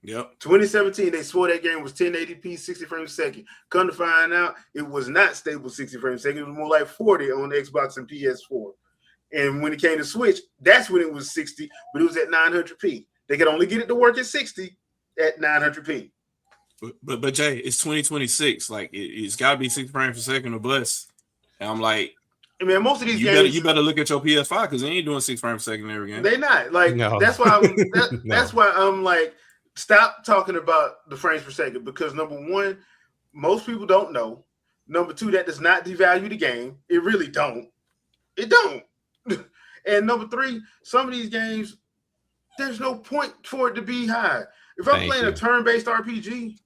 Yep. 2017, they swore that game was 1080p, 60 frames per second. Come to find out, it was not stable 60 frames per second. It was more like 40 on the Xbox and PS4. And when it came to Switch, that's when it was 60, but it was at 900p. They could only get it to work at 60 at 900p. But Jay, it's 2026. Like it's got to be 60 frames per second or less. And I'm like, I mean, most of these games, you better look at your PS5 because they ain't doing 6 frames per second every game. They're not. Like that's why that's why I'm like, stop talking about the frames per second, because number one, most people don't know. Number two, that does not devalue the game. It really don't. It don't. And number three, some of these games, there's no point for it to be high. If I'm playing a turn-based RPG,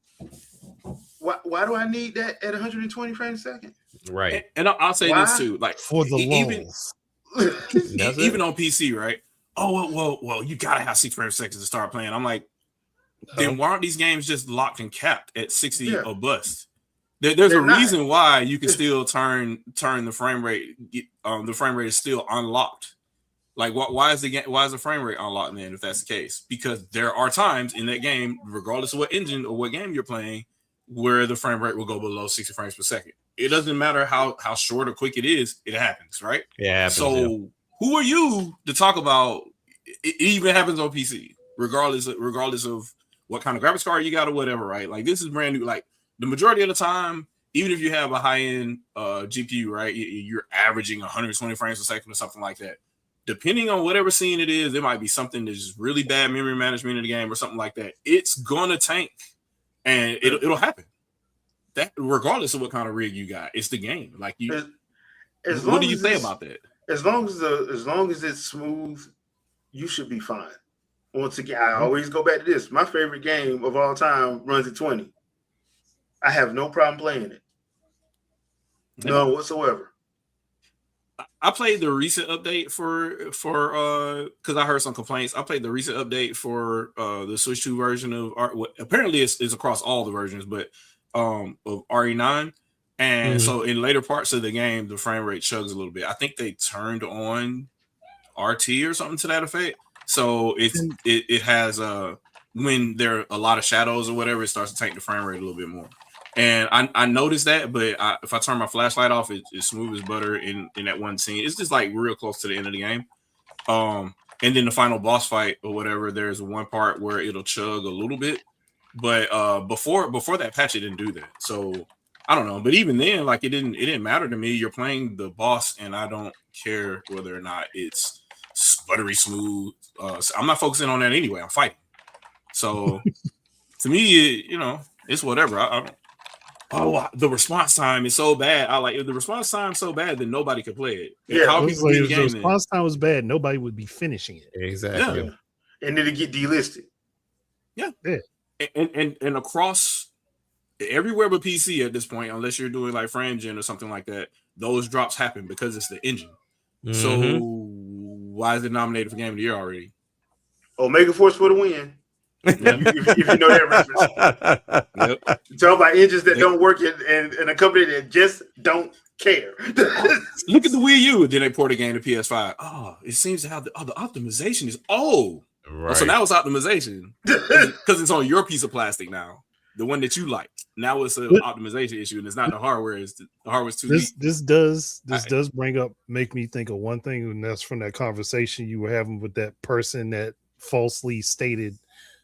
why do I need that at 120 frames a second? Right. And I'll say this too, like for the lulls. Even on PC, right? Oh well, you gotta have 6 frames per second to start playing. I'm like, then why aren't these games just locked and capped at 60 or bust? There's a reason why you can still turn the frame rate. The frame rate is still unlocked. Like, why is the frame rate unlocked then? If that's the case, because there are times in that game, regardless of what engine or what game you're playing, where the frame rate will go below 60 frames per second. It doesn't matter how short or quick it is, it happens, right? Yeah. So who are you to talk about? It even happens on PC, regardless of what kind of graphics card you got or whatever, right? Like, this is brand new. Like, the majority of the time, even if you have a high-end GPU, right, you're averaging 120 frames per second or something like that. Depending on whatever scene it is, there might be something that's just really bad memory management in the game or something like that. It's gonna tank, and it'll happen. That regardless of what kind of rig you got, it's the game. Like, what do you say about that? As long as it's smooth, you should be fine. Once again, I always go back to this. My favorite game of all time runs at 20. I have no problem playing it. None whatsoever. I played the recent update for because I heard some complaints. I played the recent update for the Switch 2 version of apparently it's across all the versions, but of RE9. And so in later parts of the game, the frame rate chugs a little bit. I think they turned on RT or something to that effect. So it has when there are a lot of shadows or whatever, it starts to tank the frame rate a little bit more. And I noticed that, but if I turn my flashlight off, it's smooth as butter in that one scene. It's just like real close to the end of the game. And then the final boss fight or whatever, there's one part where it'll chug a little bit. But before that patch, it didn't do that. So I don't know. But even then, like, it didn't matter to me. You're playing the boss, and I don't care whether or not it's buttery smooth. So I'm not focusing on that anyway. I'm fighting. So to me, it's whatever. The response time is so bad. If the response time is so bad, then nobody could play it. Yeah, how if the response time was bad, nobody would be finishing it. Exactly. Yeah. And then it get delisted. Yeah. And across everywhere but PC at this point, unless you're doing like frame gen or something like that, those drops happen because it's the engine. So why is it nominated for Game of the Year already? Omega Force for the win. if you know that reference. Yep. Talk about engines that don't work and a company that just don't care. Look at the Wii U. Then they port a game to PS5. Oh, it seems to have the optimization is right. So now it's optimization because it's on your piece of plastic now, the one that you like. Now it's an optimization issue, and it's not the hardware. The hardware's too weak. This does make me think of one thing, and that's from that conversation you were having with that person that falsely stated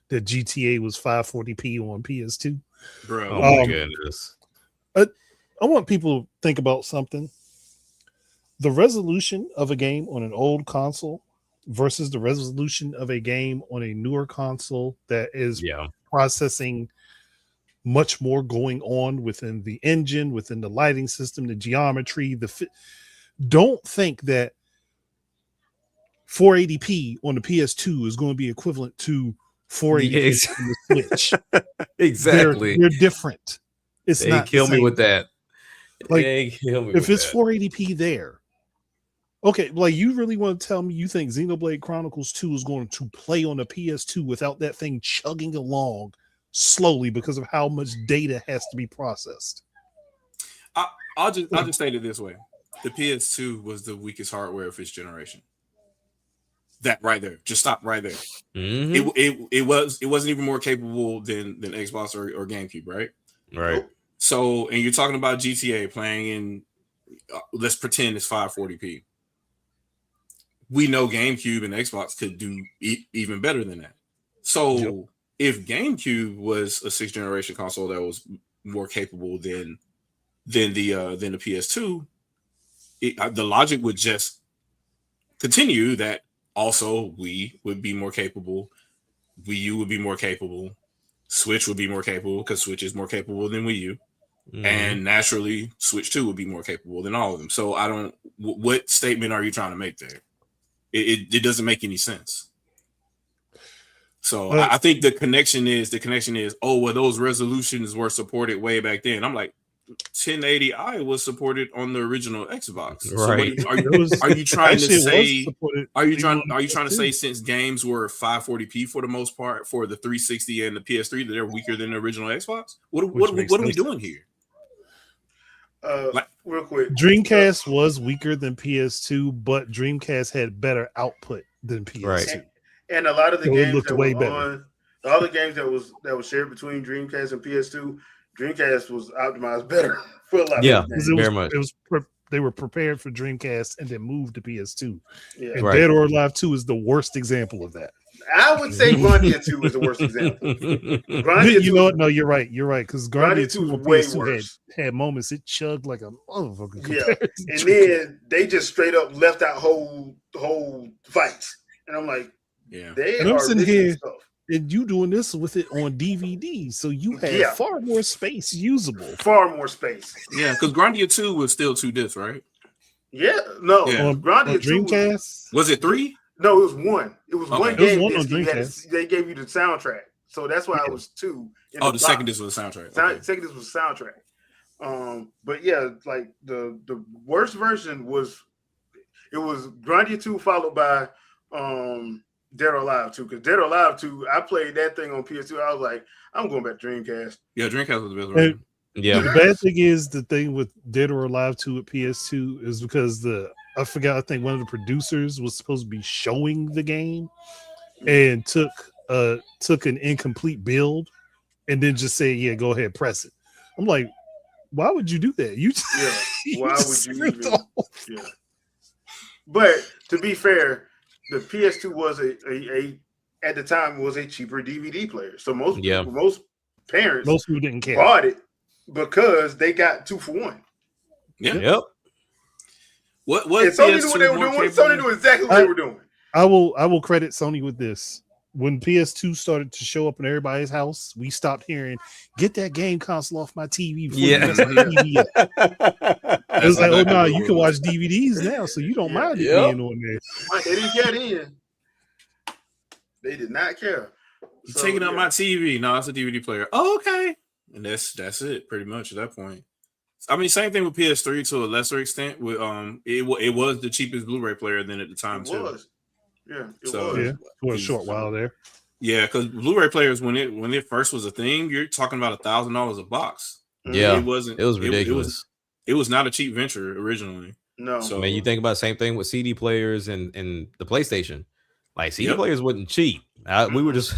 that GTA was 540p on PS2. Bro, oh my goodness. I want people to think about something. The resolution of a game on an old console versus the resolution of a game on a newer console that is processing much more going on within the engine, within the lighting system, the geometry, don't think that 480p on the PS2 is going to be equivalent to 480p on the Switch. Exactly. They're different. It's not kill me with that. Like, if it's 480p there, okay, like, you really want to tell me you think Xenoblade Chronicles 2 is going to play on the PS2 without that thing chugging along slowly because of how much data has to be processed? I'll just state it this way: the PS2 was the weakest hardware of its generation. That right there, just stop right there. It wasn't even more capable than Xbox or GameCube, right? Right. So, and you're talking about GTA playing in, let's pretend it's 540p. We know GameCube and Xbox could do even better than that. So, if GameCube was a 6th generation console that was more capable than the PS2, the logic would just continue that. Also, Wii would be more capable. Wii U would be more capable. Switch would be more capable because Switch is more capable than Wii U. and naturally Switch 2 would be more capable than all of them. So I don't. What statement are you trying to make there? It doesn't make any sense. So I think the connection is, oh, well, those resolutions were supported way back then. I'm like, 1080i was supported on the original Xbox. Right. So are you trying to say? Are you trying to say since games were 540p for the most part for the 360 and the PS3 that they're weaker than the original Xbox? What are we doing here? Real quick, Dreamcast was weaker than PS2, but Dreamcast had better output than PS2. Right. And a lot of the games looked that way were better. all the games that was shared between Dreamcast and PS2, Dreamcast was optimized better for a lot. Yeah, of much. They were prepared for Dreamcast and then moved to PS2. Yeah. And Dead or Alive 2 is the worst example of that. I would say Grandia 2 is the worst example. You know what? No, you're right. You're right. Because Grandia 2 was way worse. Had moments. It chugged like a motherfucker. Yeah. And then they just straight up left out whole fights. And I'm like, and I'm sitting here and you doing this with it on DVD. So you had far more space usable. Far more space. Yeah, because Grandia 2 was still 2 discs, right? Yeah. No. Yeah. Grandia 2 Dreamcast? Was it 3? No, it was 1. It was one game. It was 1 on Dreamcast. They gave you the soundtrack. So that's why it was 2. The second disc was the soundtrack. Second disc was the soundtrack. But yeah, like the worst version was Grandia 2 followed by Dead or Alive 2, because Dead or Alive 2, I played that thing on PS2. I was like, I'm going back to Dreamcast. Yeah, Dreamcast was the best version. Yeah. The bad thing is the thing with Dead or Alive 2 at PS2 is because I think one of the producers was supposed to be showing the game and took an incomplete build and then just say, yeah, go ahead, press it. I'm like, why would you do that? Why would you even? Yeah. But to be fair, the PS2 was at the time was a cheaper DVD player. So most parents, most people didn't care, bought it because they got 2 for 1. Yeah. Yep. What Sony knew what they were doing. Sony knew exactly what they were doing. I will credit Sony with this. When PS2 started to show up in everybody's house, we stopped hearing, "Get that game console off my TV." Yeah. It was like, oh no, you can watch DVDs now, so you don't mind it being on there. They didn't care then. They did not care. So, taking up my TV. No, it's a DVD player. Oh, okay. And that's it, pretty much at that point. I mean, same thing with PS3 to a lesser extent. With it was the cheapest Blu-ray player then at the time too. Was. Yeah, it was. Yeah, for a short while there. Yeah, because Blu-ray players when it first was a thing, you're talking about $1,000 a box. Yeah, it wasn't. It was ridiculous. It was not a cheap venture originally. No. So, I mean, you think about the same thing with CD players and the PlayStation. Like CD players wasn't cheap. We were just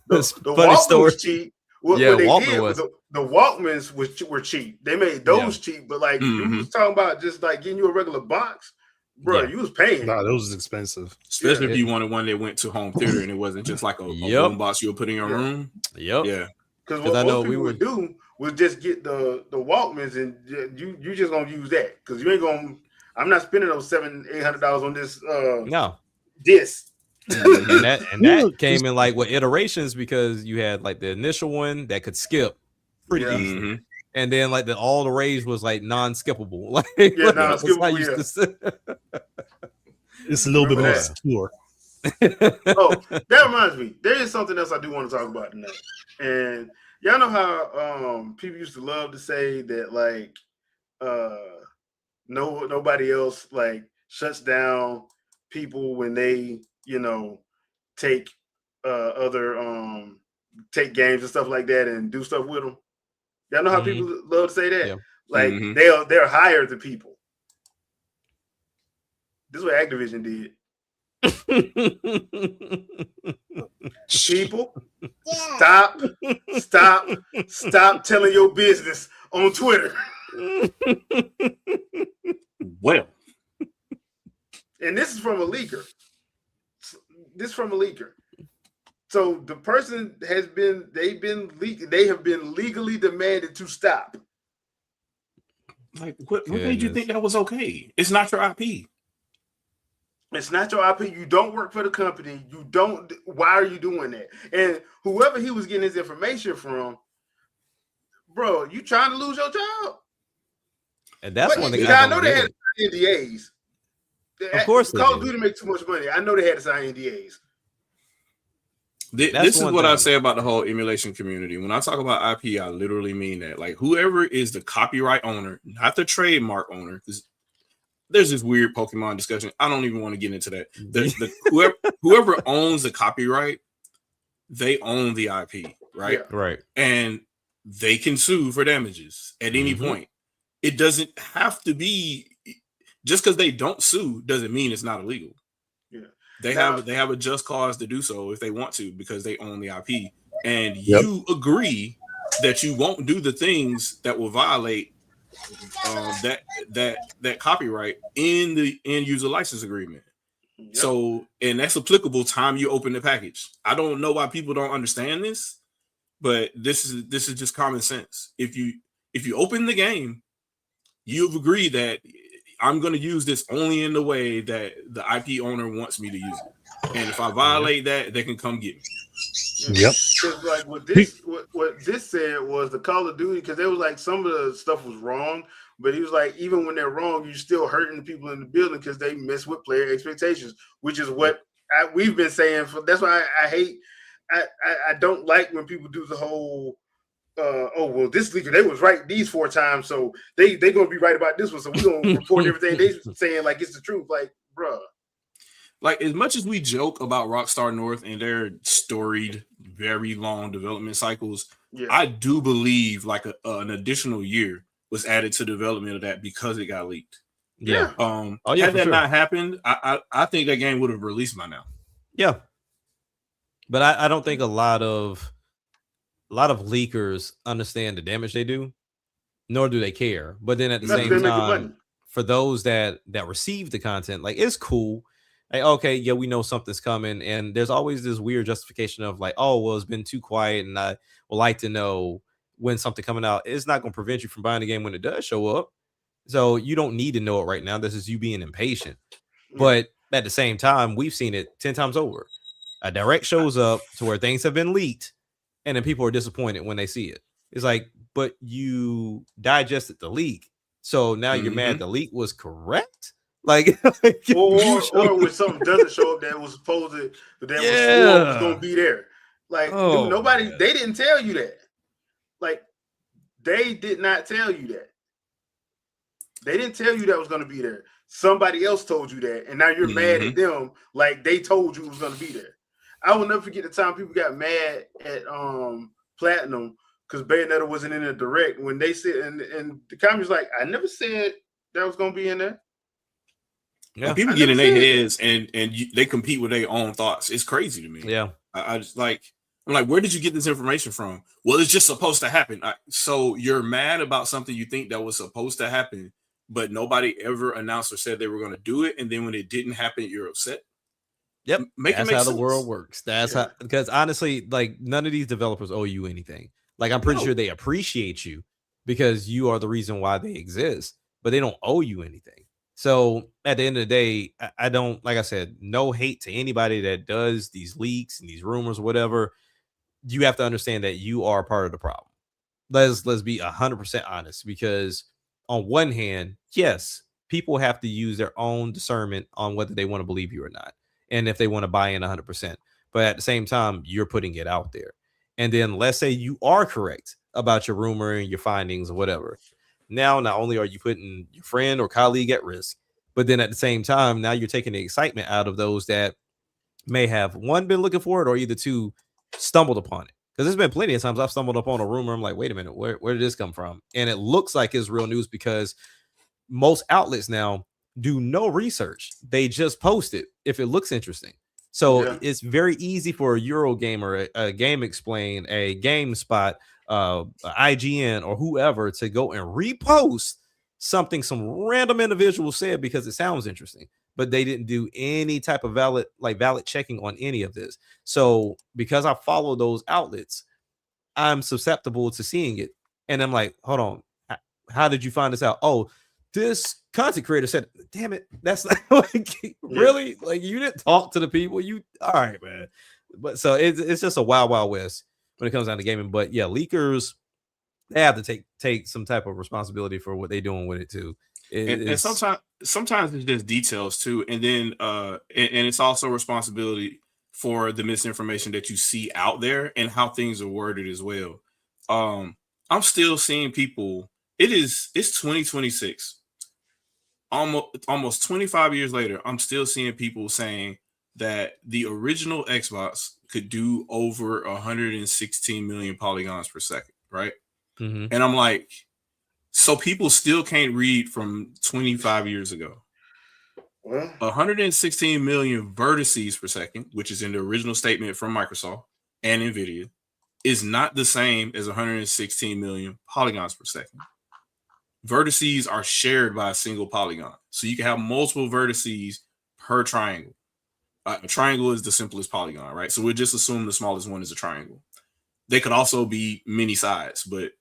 the funny story. Was cheap. What they did was the Walkmans were cheap. They made those cheap, but like you was talking about just like getting you a regular box, bro. You was paying. Nah, those was expensive, especially if you wanted one that went to home theater and it wasn't just like a boom box you would put in your room. Yep. Yeah. Because what most people would do was just get the Walkmans and you just gonna use that because you ain't gonna. I'm not spending those $700-800 on this. Disc. and that came in like with iterations because you had like the initial one that could skip pretty easily, and then like all the rage was like non-skippable. Like non-skippable. It's a little bit more secure. Oh, that reminds me. There is something else I do want to talk about tonight, and y'all know how people used to love to say that like nobody else like shuts down people when they take take games and stuff like that and do stuff with them. Y'all know how people love to say that? Yeah. Like they're higher than people. This is what Activision did. People, stop telling your business on Twitter. Well, and this is from a leaker. So the person they have been legally demanded to stop. Like what made you think that was okay? It's not your IP. It's not your IP. You don't work for the company. You don't. Why are you doing that? And whoever he was getting his information from, bro, you trying to lose your job? And that's one thing I know they had NDAs. Of course, Call of Duty make too much money. I know they had to sign NDAs. This is what I say about the whole emulation community. When I talk about IP, I literally mean that. Like, whoever is the copyright owner, not the trademark owner, because there's this weird Pokemon discussion. I don't even want to get into that. Whoever owns the copyright, they own the IP, right? Yeah. Right. And they can sue for damages at any point. It doesn't have to be just because they don't sue doesn't mean it's not illegal. Yeah. They have a just cause to do so if they want to because they own the IP. And you agree that you won't do the things that will violate that copyright in the end user license agreement. Yep. So, and that's applicable time you open the package. I don't know why people don't understand this, but this is just common sense. If you open the game, you've agreed that I'm going to use this only in the way that the IP owner wants me to use it. And if I violate that, they can come get me. Yep. Because like what this said was the Call of Duty, because there was like some of the stuff was wrong, but he was like, even when they're wrong, you're still hurting the people in the building because they mess with player expectations, which is what we've been saying. That's why I don't like when people do the whole this leaker, they was right these 4 times, so they gonna be right about this one, so we're gonna report everything they saying like it's the truth. Like, bruh. Like, as much as we joke about Rockstar North and their storied, very long development cycles, I do believe like an additional year was added to development of that because it got leaked. Yeah. Had that not happened, I think that game would have released by now. Yeah. But I don't think a lot of leakers understand the damage they do, nor do they care. But then at the same time, for those that receive the content, like, it's cool. Like, okay, yeah, we know something's coming, and there's always this weird justification of like, oh, well, it's been too quiet, and I would like to know when something coming out. It's not going to prevent you from buying the game when it does show up. So you don't need to know it right now. This is you being impatient. But at the same time, we've seen it 10 times over. A direct shows up to where things have been leaked, and then people are disappointed when they see it. It's like, but you digested the leak, so now you're mad the leak was correct. Like, or when something doesn't show up that was supposed to, was going to be there. Like, dude, they didn't tell you that. Like, they did not tell you that. They didn't tell you that was going to be there. Somebody else told you that, and now you're mad at them. Like, they told you it was going to be there. I will never forget the time people got mad at Platinum because Bayonetta wasn't in the direct when they said, and the comments like, I never said that was going to be in there. Yeah, people get in their heads and they compete with their own thoughts. It's crazy to me. Yeah, I just I'm like, where did you get this information from? Well, it's just supposed to happen. So you're mad about something you think that was supposed to happen, but nobody ever announced or said they were going to do it, and then when it didn't happen, you're upset. Yep, that's how the world works. That's how, because honestly, like, none of these developers owe you anything. Like, I'm pretty sure they appreciate you because you are the reason why they exist, but they don't owe you anything. So at the end of the day, I don't, like I said, no hate to anybody that does these leaks and these rumors or whatever. You have to understand that you are part of the problem. Let's be 100% honest, because on one hand, yes, people have to use their own discernment on whether they want to believe you or not, and if they want to buy in 100%. But at the same time, you're putting it out there. And then let's say you are correct about your rumor and your findings or whatever. Now, not only are you putting your friend or colleague at risk, but then at the same time, now you're taking the excitement out of those that may have, one, been looking for it, or either two, stumbled upon it. Because there's been plenty of times I've stumbled upon a rumor. I'm like, wait a minute, where did this come from? And it looks like it's real news because most outlets now do no research. They just post it if it looks interesting. So it's very easy for a Eurogamer, a Game Explain, a GameSpot, IGN, or whoever to go and repost something some random individual said because it sounds interesting, but they didn't do any type of valid checking on any of this. So because I follow those outlets, I'm susceptible to seeing it, and I'm like, hold on, how did you find this out? Oh, this content creator said, damn it, that's like really, like, you didn't talk to the people. You all right, man? But so it's just a wild west when it comes down to gaming. But yeah, leakers, they have to take some type of responsibility for what they're doing with it too. And sometimes it's just details too, and then and it's also responsibility for the misinformation that you see out there and how things are worded as well. I'm still seeing people. It's 2026. Almost 25 years later, I'm still seeing people saying that the original Xbox could do over 116 million polygons per second, right? Mm-hmm. And I'm like, so people still can't read from 25 years ago. Well, 116 million vertices per second, which is in the original statement from Microsoft and NVIDIA, is not the same as 116 million polygons per second. Vertices are shared by a single polygon. So you can have multiple vertices per triangle. A triangle is the simplest polygon, right? So we'll just assume the smallest one is a triangle. They could also be many sides, but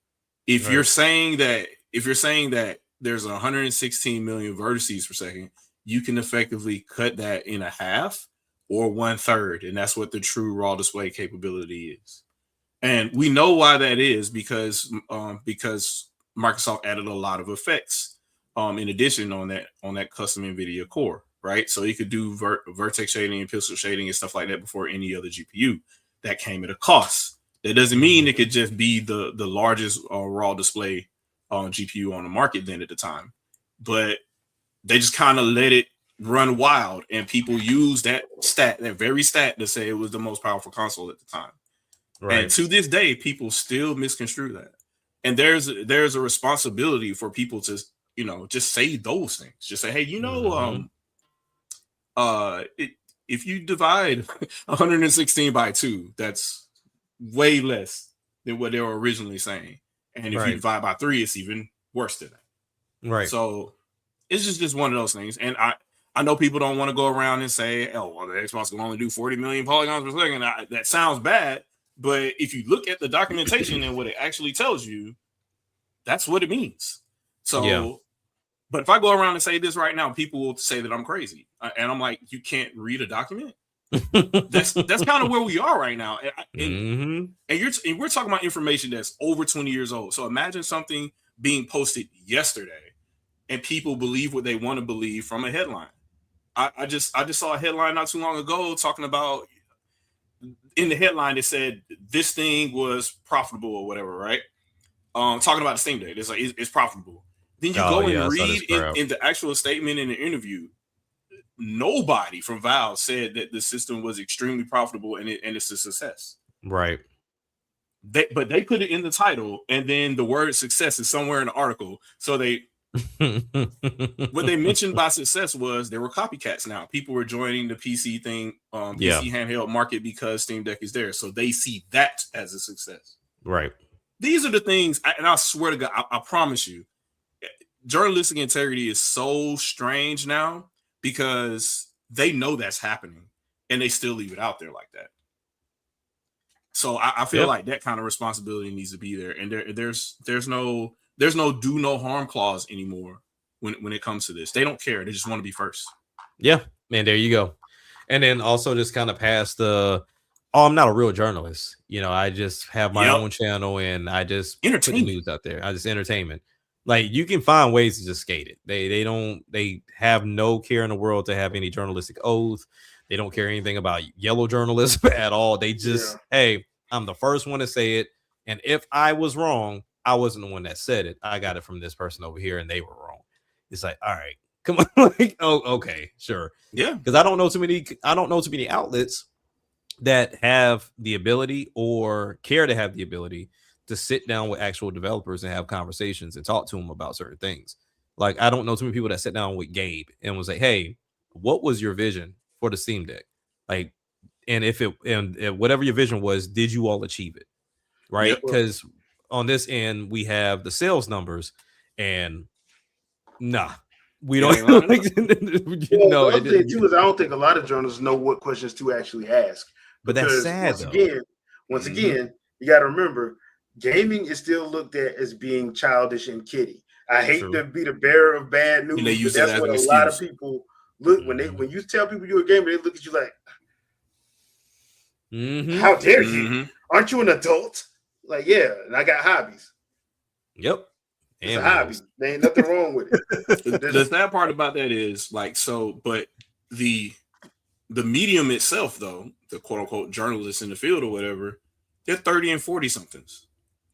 if you're saying that there's 116 million vertices per second, you can effectively cut that in a half or 1/3, and that's what the true raw display capability is. And we know why that is because Microsoft added a lot of effects in addition on that custom NVIDIA core, right? So you could do vertex shading and pixel shading and stuff like that before any other GPU. That came at a cost. That doesn't mean it could just be the largest raw display GPU on the market then at the time, but they just kind of let it run wild, and people use that very stat to say it was the most powerful console at the time. Right. And to this day, people still misconstrue that. And there's a responsibility for people to, just say those things. Just say, hey, if you divide 116 by 2, that's way less than what they were originally saying. And if you divide by 3, it's even worse than that. Right. So it's just one of those things. And I know people don't want to go around and say, oh, well, the Xbox can only do 40 million polygons per second. That sounds bad. But if you look at the documentation and what it actually tells you, that's what it means. So, But if I go around and say this right now, people will say that I'm crazy. And I'm like, you can't read a document? That's kind of where we are right now. And we're talking about information that's over 20 years old. So imagine something being posted yesterday and people believe what they want to believe from a headline. I just saw a headline not too long ago talking about, in the headline it said this thing was profitable or whatever, right? Talking about the Steam Deck, it's like it's profitable. Then you go and read in the actual statement in the interview. Nobody from Valve said that the system was extremely profitable and it's a success. Right. But they put it in the title, and then the word success is somewhere in the article. So what they mentioned by success was there were copycats now. People were joining the PC thing, PC handheld market because Steam Deck is there. So they see that as a success. Right. These are the things, and I swear to God, I promise you, journalistic integrity is so strange now because they know that's happening and they still leave it out there like that. So I feel like that kind of responsibility needs to be there. And there's no do no harm clause anymore when it comes to this. They don't care. They just want to be first. Yeah, man, there you go. And then also just kind of past I'm not a real journalist. I just have my own channel and I just put the news out there. I just entertainment. Like, you can find ways to just skate it. They have no care in the world to have any journalistic oath. They don't care anything about yellow journalism at all. They just, hey, I'm the first one to say it. And if I was wrong, I wasn't the one that said it. I got it from this person over here and they were wrong. It's like, all right, come on. Like, oh, okay, sure. Yeah. Because I don't know too many outlets that have the ability or care to have the ability to sit down with actual developers and have conversations and talk to them about certain things. Like, I don't know too many people that sit down with Gabe and was like, hey, what was your vision for the Steam Deck? Like, and if whatever your vision was, did you all achieve it? Right? Because on this end, we have the sales numbers and we don't. The other thing too is I don't think a lot of journalists know what questions to actually ask. But that's sad. Once again, you got to remember, gaming is still looked at as being childish and kiddie. I hate to be the bearer of bad news, but that's what a lot of people look when you tell people you're a gamer, they look at you like, how dare you? Aren't you an adult? Like, yeah, and I got hobbies. Yep. It's a hobby. There ain't nothing wrong with it. The sad part about that is but the medium itself, though, the quote unquote journalists in the field or whatever, they're 30 and 40 somethings.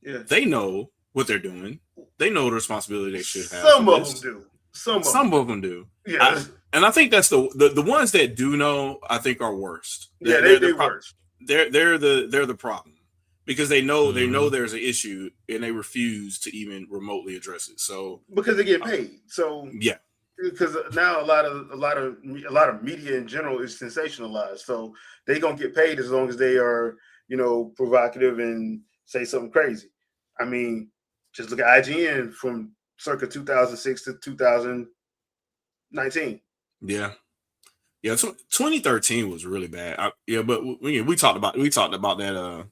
Yeah. They know what they're doing. They know the responsibility they should have. Some of them do. Some of them do. Yeah. And I think that's the ones that do know, I think, are worst. They're worst. They're the problem because they know there's an issue and they refuse to even remotely address it. So because they get paid. So yeah. Because now a lot of media in general is sensationalized, so they gonna get paid as long as they are, provocative and say something crazy. I mean, just look at IGN from circa 2006 to 2019. Yeah. 2013 was really bad. But we talked about that.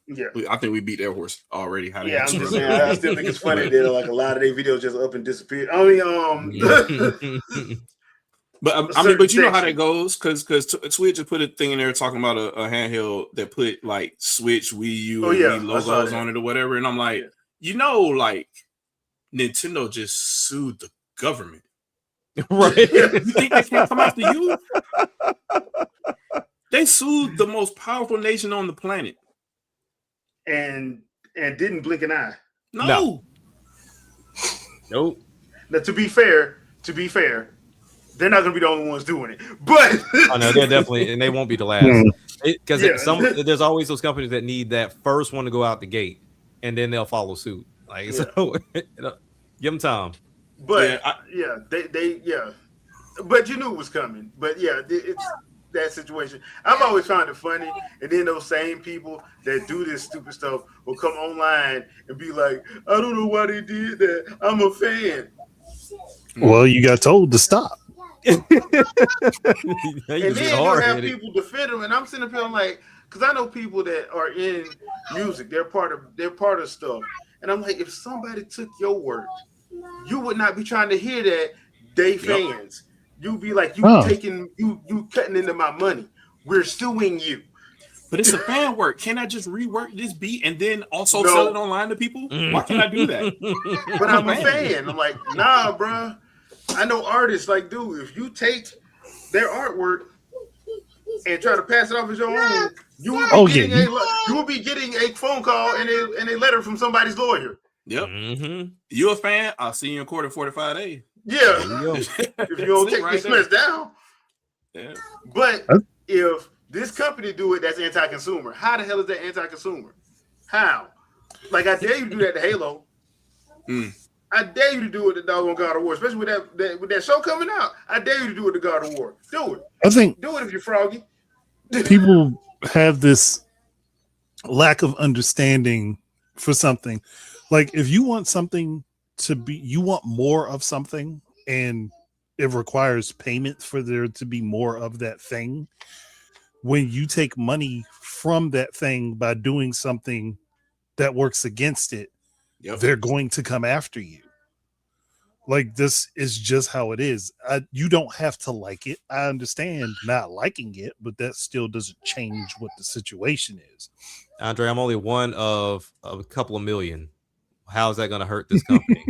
I think we beat that horse already. I'm just saying. I still think it's funny that like a lot of their videos just up and disappeared. I mean, but you know how that goes because Twitch just put a thing in there talking about a handheld that put like Switch, Wii U, and Wii logos on it or whatever, and I'm like, like Nintendo just sued the government. Right? You think they can't come after you? They sued the most powerful nation on the planet, and didn't blink an eye. No. Nope. Now, to be fair, they're not going to be the only ones doing it. But I know they're definitely, and they won't be the last. Because there's always those companies that need that first one to go out the gate, and then they'll follow suit. So give them time. But but you knew it was coming. But it's that situation. I've always found it funny, and then those same people that do this stupid stuff will come online and be like, "I don't know why they did that. I'm a fan." Well, you got told to stop. And then you have people defend them, and I'm sitting up here like, because I know people that are in music, they're part of stuff, and I'm like, if somebody took your work, you would not be trying to hear that they fans. You'd be like, you cutting into my money. We're suing you. But it's a fan work. Can I just rework this beat and then also sell it online to people? Why can't I do that? But I'm a fan. I'm like, nah, bro. I know artists like, dude, if you take their artwork and try to pass it off as your own, you will be getting a phone call and a letter from somebody's lawyer. Yep. Mm-hmm. You a fan? I'll see you in court in 45 days. Yeah. If you don't take this mess down. Yeah. But if this company do it, that's anti-consumer. How the hell is that anti-consumer? How? Like, I dare you to do that to Halo. I dare you to do it to doggone God of War, especially with that show coming out. I dare you to do it to God of War. Do it. I think do it if you're froggy. People have this lack of understanding for something. Like, if you want something to be, you want more of something, and it requires payment for there to be more of that thing. When you take money from that thing by doing something that works against it, they're going to come after you. Like, this is just how it is. You don't have to like it. I understand not liking it, but that still doesn't change what the situation is. Andre, I'm only one of a couple of million. How is that going to hurt this company?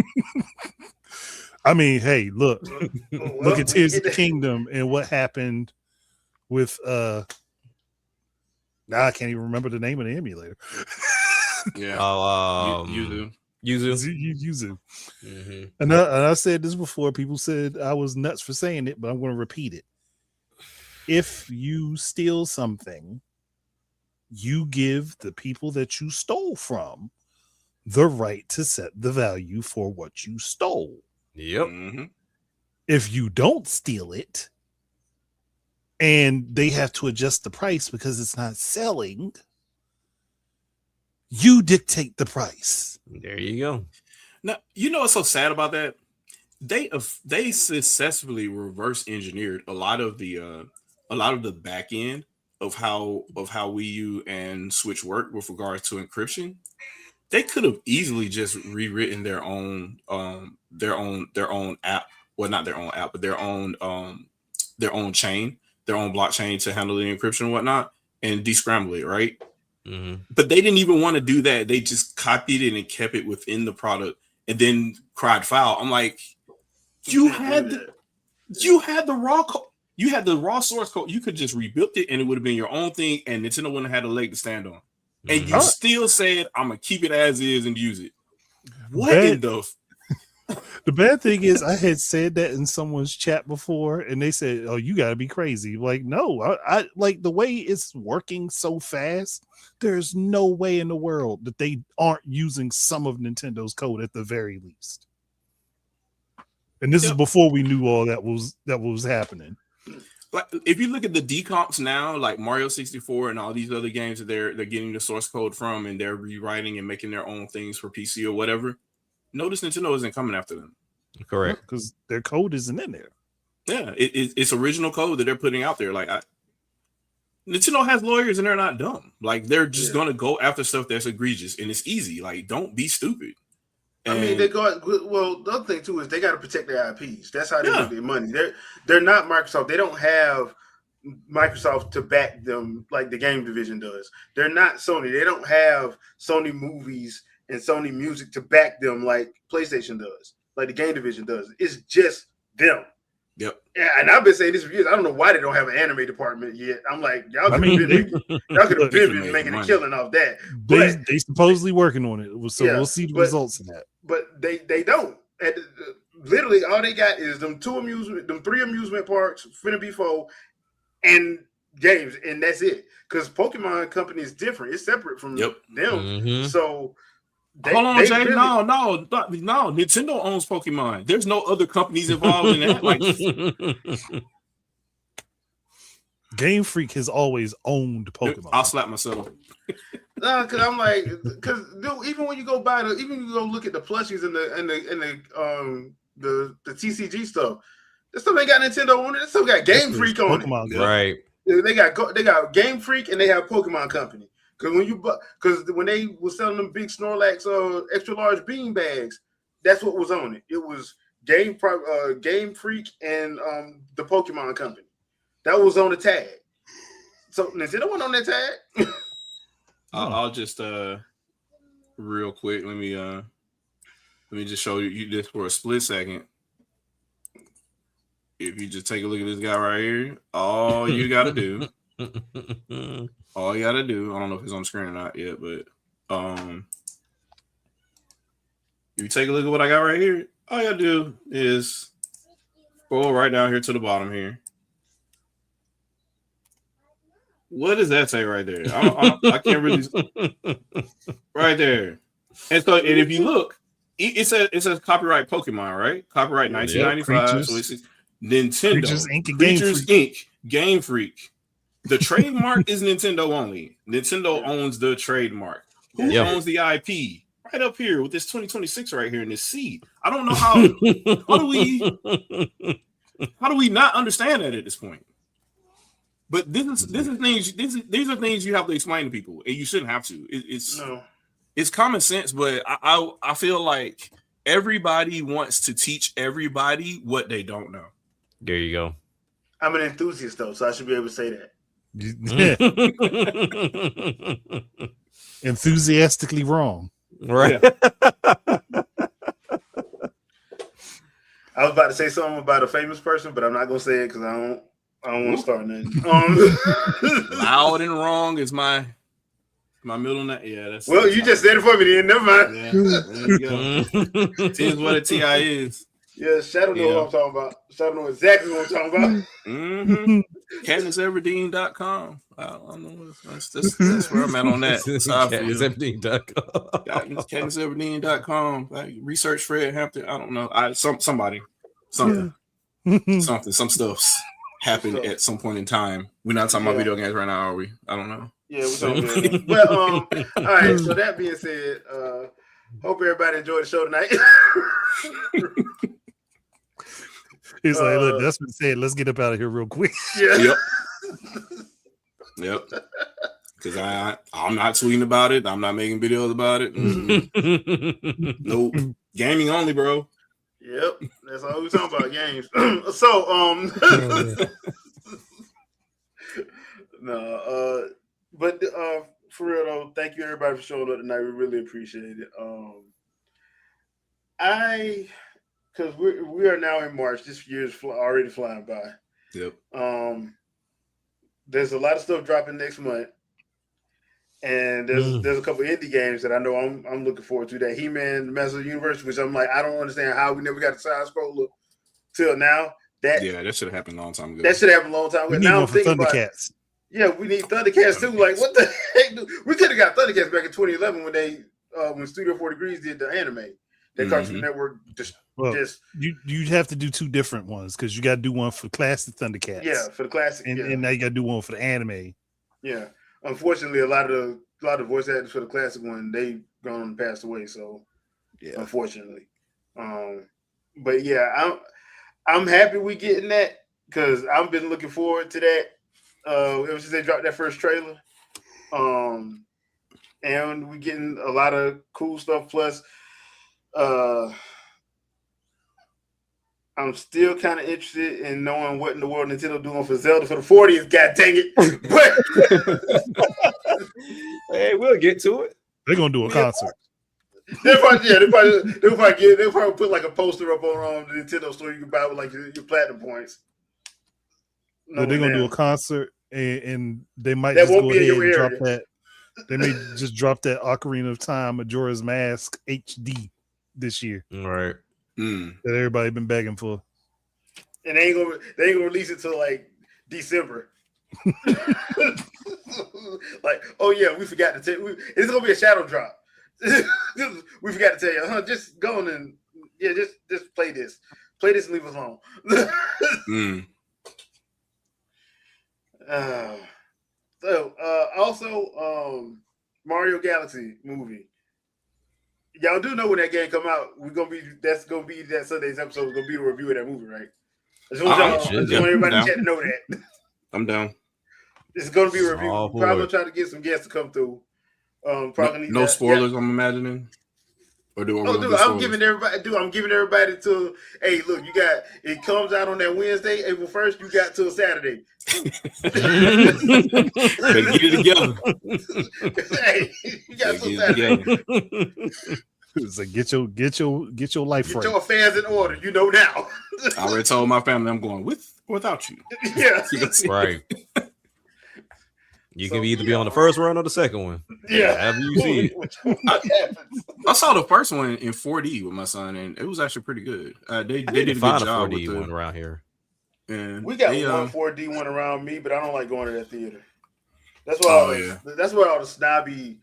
I mean, hey, look at Tears of the Kingdom and what happened with now I can't even remember the name of the emulator. Yeah. Yuzu. Mm-hmm. And I said this before. People said I was nuts for saying it, but I'm going to repeat it. If you steal something, you give the people that you stole from the right to set the value for what you stole. Yep. Mm-hmm. If you don't steal it and they have to adjust the price because it's not selling, you dictate the price. There you go. Now, you know what's so sad about that? They successfully reverse engineered a lot of the back end of how Wii U and Switch work with regards to encryption. They could have easily just rewritten their own app. Well, not their own app, but their own chain, their own blockchain to handle the encryption and whatnot, and descramble it, right? Mm-hmm. But they didn't even want to do that. They just copied it and kept it within the product and then cried foul. I'm like, you had the raw code. You had the raw source code. You could just rebuild it, and it would have been your own thing, and Nintendo wouldn't have had a leg to stand on. And you still said, "I'm gonna keep it as is and use it." What in the? The bad thing is, I had said that in someone's chat before, and they said, "Oh, you got to be crazy!" Like, no, I like the way it's working so fast. There's no way in the world that they aren't using some of Nintendo's code at the very least. And this is before we knew all that was happening. Like, if you look at the decomps now, like Mario 64 and all these other games that they're getting the source code from, and they're rewriting and making their own things for PC or whatever. Notice Nintendo isn't coming after them. Correct, because their code isn't in there. Yeah, it's original code that they're putting out there. Like, Nintendo has lawyers and they're not dumb. Like, they're just gonna go after stuff that's egregious and it's easy. Like, don't be stupid. I mean, they got well. The other thing too is they got to protect their IPs. That's how they make their money. They're not Microsoft. They don't have Microsoft to back them like the game division does. They're not Sony. They don't have Sony movies and Sony music to back them like PlayStation does, like the game division does. It's just them. Yep. And I've been saying this for years. I don't know why they don't have an anime department yet. I'm like, y'all could have been making a killing off that. But they supposedly working on it, so we'll see the results of that. But they don't. And literally, all they got is them 3 amusement parks, finna be 4, and games, and that's it. Because Pokemon Company is different. It's separate from them. Mm-hmm. So. Hold on, Jay. Really... No. Nintendo owns Pokemon. There's no other companies involved in that. Like, Game Freak has always owned Pokemon. I'll slap myself. No, because I'm like, even when you go look at the plushies and the TCG stuff, they still ain't got Nintendo on it. They still got Game Freak on Pokemon, it. Right? They got Game Freak and they have Pokemon Company. Because when they were selling them big Snorlax extra large bean bags, that's what was on it. It was Game Freak and the Pokemon Company. That was on the tag. So Nintendo wasn't on that tag. I'll just real quick. Let me just show you this for a split second. If you just take a look at this guy right here, all you got to do. All you gotta do, I don't know if it's on the screen or not yet, but you take a look at what I got right here. All you gotta do is scroll right down here to the bottom here. What does that say right there? I can't really. Right there, and if you look, it says copyright Pokemon, right? Copyright 1995. So it's Nintendo Creatures Inc. Game Freak. The trademark is Nintendo only. Nintendo owns the trademark. Who owns the IP? Right up here with this 2026 right here in this C. I don't know how do we not understand that at this point? But these are things you have to explain to people, and you shouldn't have to. It's common sense, but I feel like everybody wants to teach everybody what they don't know. There you go. I'm an enthusiast though, so I should be able to say that. Enthusiastically wrong, right? Yeah. I was about to say something about a famous person, but I'm not gonna say it because I don't want to start nothing. Loud and wrong is my middle name. Yeah, that's you just said it for me. Then never mind. Yeah, there you go. T is what a TI is. Yeah, Shadow know what I'm talking about. Shadow know exactly what I'm talking about. Mm-hmm. CatnissEverdeen.com. I don't know. That's where I'm at on that. CatnissEverdeen.com. CatnissEverdeen.com. Like, research Fred Hampton. I don't know. Something. Some stuff's happened at some point in time. We're not talking about video games right now, are we? I don't know. Yeah, we're talking about video games. But all right. So that being said, hope everybody enjoyed the show tonight. He's like, look, that's been said. Let's get up out of here real quick. Yeah. Yep. Because I'm not tweeting about it. I'm not making videos about it. Nope. Gaming only, bro. Yep. That's all we're talking about, games. But for real though, thank you everybody for showing up tonight. We really appreciate it. Because we are now in March. This year's already flying by. Yep. There's a lot of stuff dropping next month, and there's a couple indie games that I know I'm looking forward to. That He-Man, the Master of the Universe, which I'm like, I don't understand how we never got a side scroller till now. That should have happened a long time ago. That should have happened a long time ago. We need now one I'm for thinking Thundercats. we need Thundercats too. Like, what the heck? We could have got Thundercats back in 2011 when Studio 4 Degrees did the anime. That Cartoon Network you have to do two different ones because you got to do one for classic Thundercats. Yeah, for the classic, and now you got to do one for the anime. Yeah, unfortunately, a lot of voice actors for the classic one they gone and passed away. So, yeah, unfortunately, but yeah, I'm happy we getting that because I've been looking forward to that ever since they dropped that first trailer. And we getting a lot of cool stuff. Plus, I'm still kind of interested in knowing what in the world Nintendo doing for Zelda for the 40th. God dang it! But hey, we'll get to it. They're gonna do a concert. They'll probably put like a poster up on the Nintendo store you can buy with like your platinum points. But they're gonna do a concert, and they might just go ahead and drop that. They may just drop that Ocarina of Time, Majora's Mask HD this year. All right. That everybody been begging for. And they ain't gonna release it till like December. Like, oh yeah, we forgot to tell you. It's gonna be a shadow drop. We forgot to tell you. Just go on and just play this. Play this and leave us alone. Also, Mario Galaxy movie. Y'all do know when that game come out. That's gonna be that Sunday's episode. Is gonna be a review of that movie, right? I just want everybody in chat to know that. I'm down. It's gonna be a review. Probably gonna try to get some guests to come through. Probably no spoilers. Yeah. I'm imagining. Or do I'm giving everybody till. Hey, look, it comes out on that Wednesday, April 1st. You got till Saturday. Better get it together. Hey, you got till Saturday. It's like get your life right. Get your affairs in order. You know now. I already told my family I'm going with or without you. Yeah, right. You can either be on the first run or the second one. Yeah, however you see it. I saw the first one in 4D with my son, and it was actually pretty good. They did a good job with one around here. And we got one 4D one around me, but I don't like going to that theater. That's why. That's where all the snobby.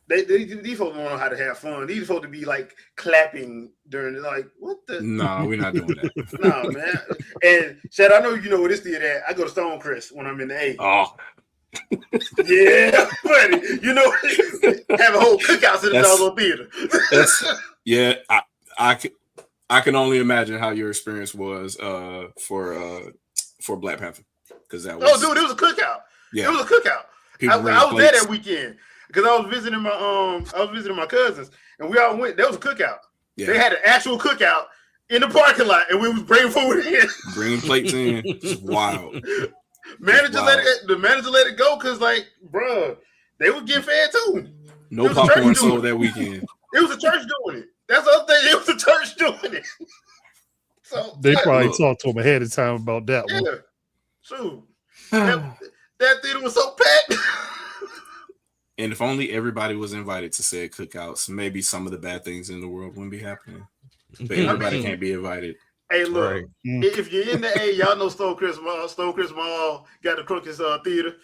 These folks don't know how to have fun. These folks to be like clapping during what the? No, we're not doing that. No, man. And Chad, I know you know where this theater at. I go to Stonecrest when I'm in the A. Oh. Yeah, buddy. You know, have a whole cookouts in the little theater. I can only imagine how your experience was for Black Panther because that was. Oh, dude, it was a cookout. Yeah, it was a cookout. I was there that weekend because I was visiting my cousins, and we all went. There was a cookout. Yeah. They had an actual cookout in the parking lot, and we was bringing food in, bringing plates in. It's wild. The manager let it go because, bruh, they would get fed too. No popcorn sold that weekend. It was a church doing it. That's the other thing. It was a church doing it. So they probably talked to him ahead of time about that one. Yeah, true. that theater was so packed. And if only everybody was invited to said cookouts, maybe some of the bad things in the world wouldn't be happening. But everybody can't be invited. Hey, look, if you're in the A, y'all know Stonecrest Mall got the Crooked's theater.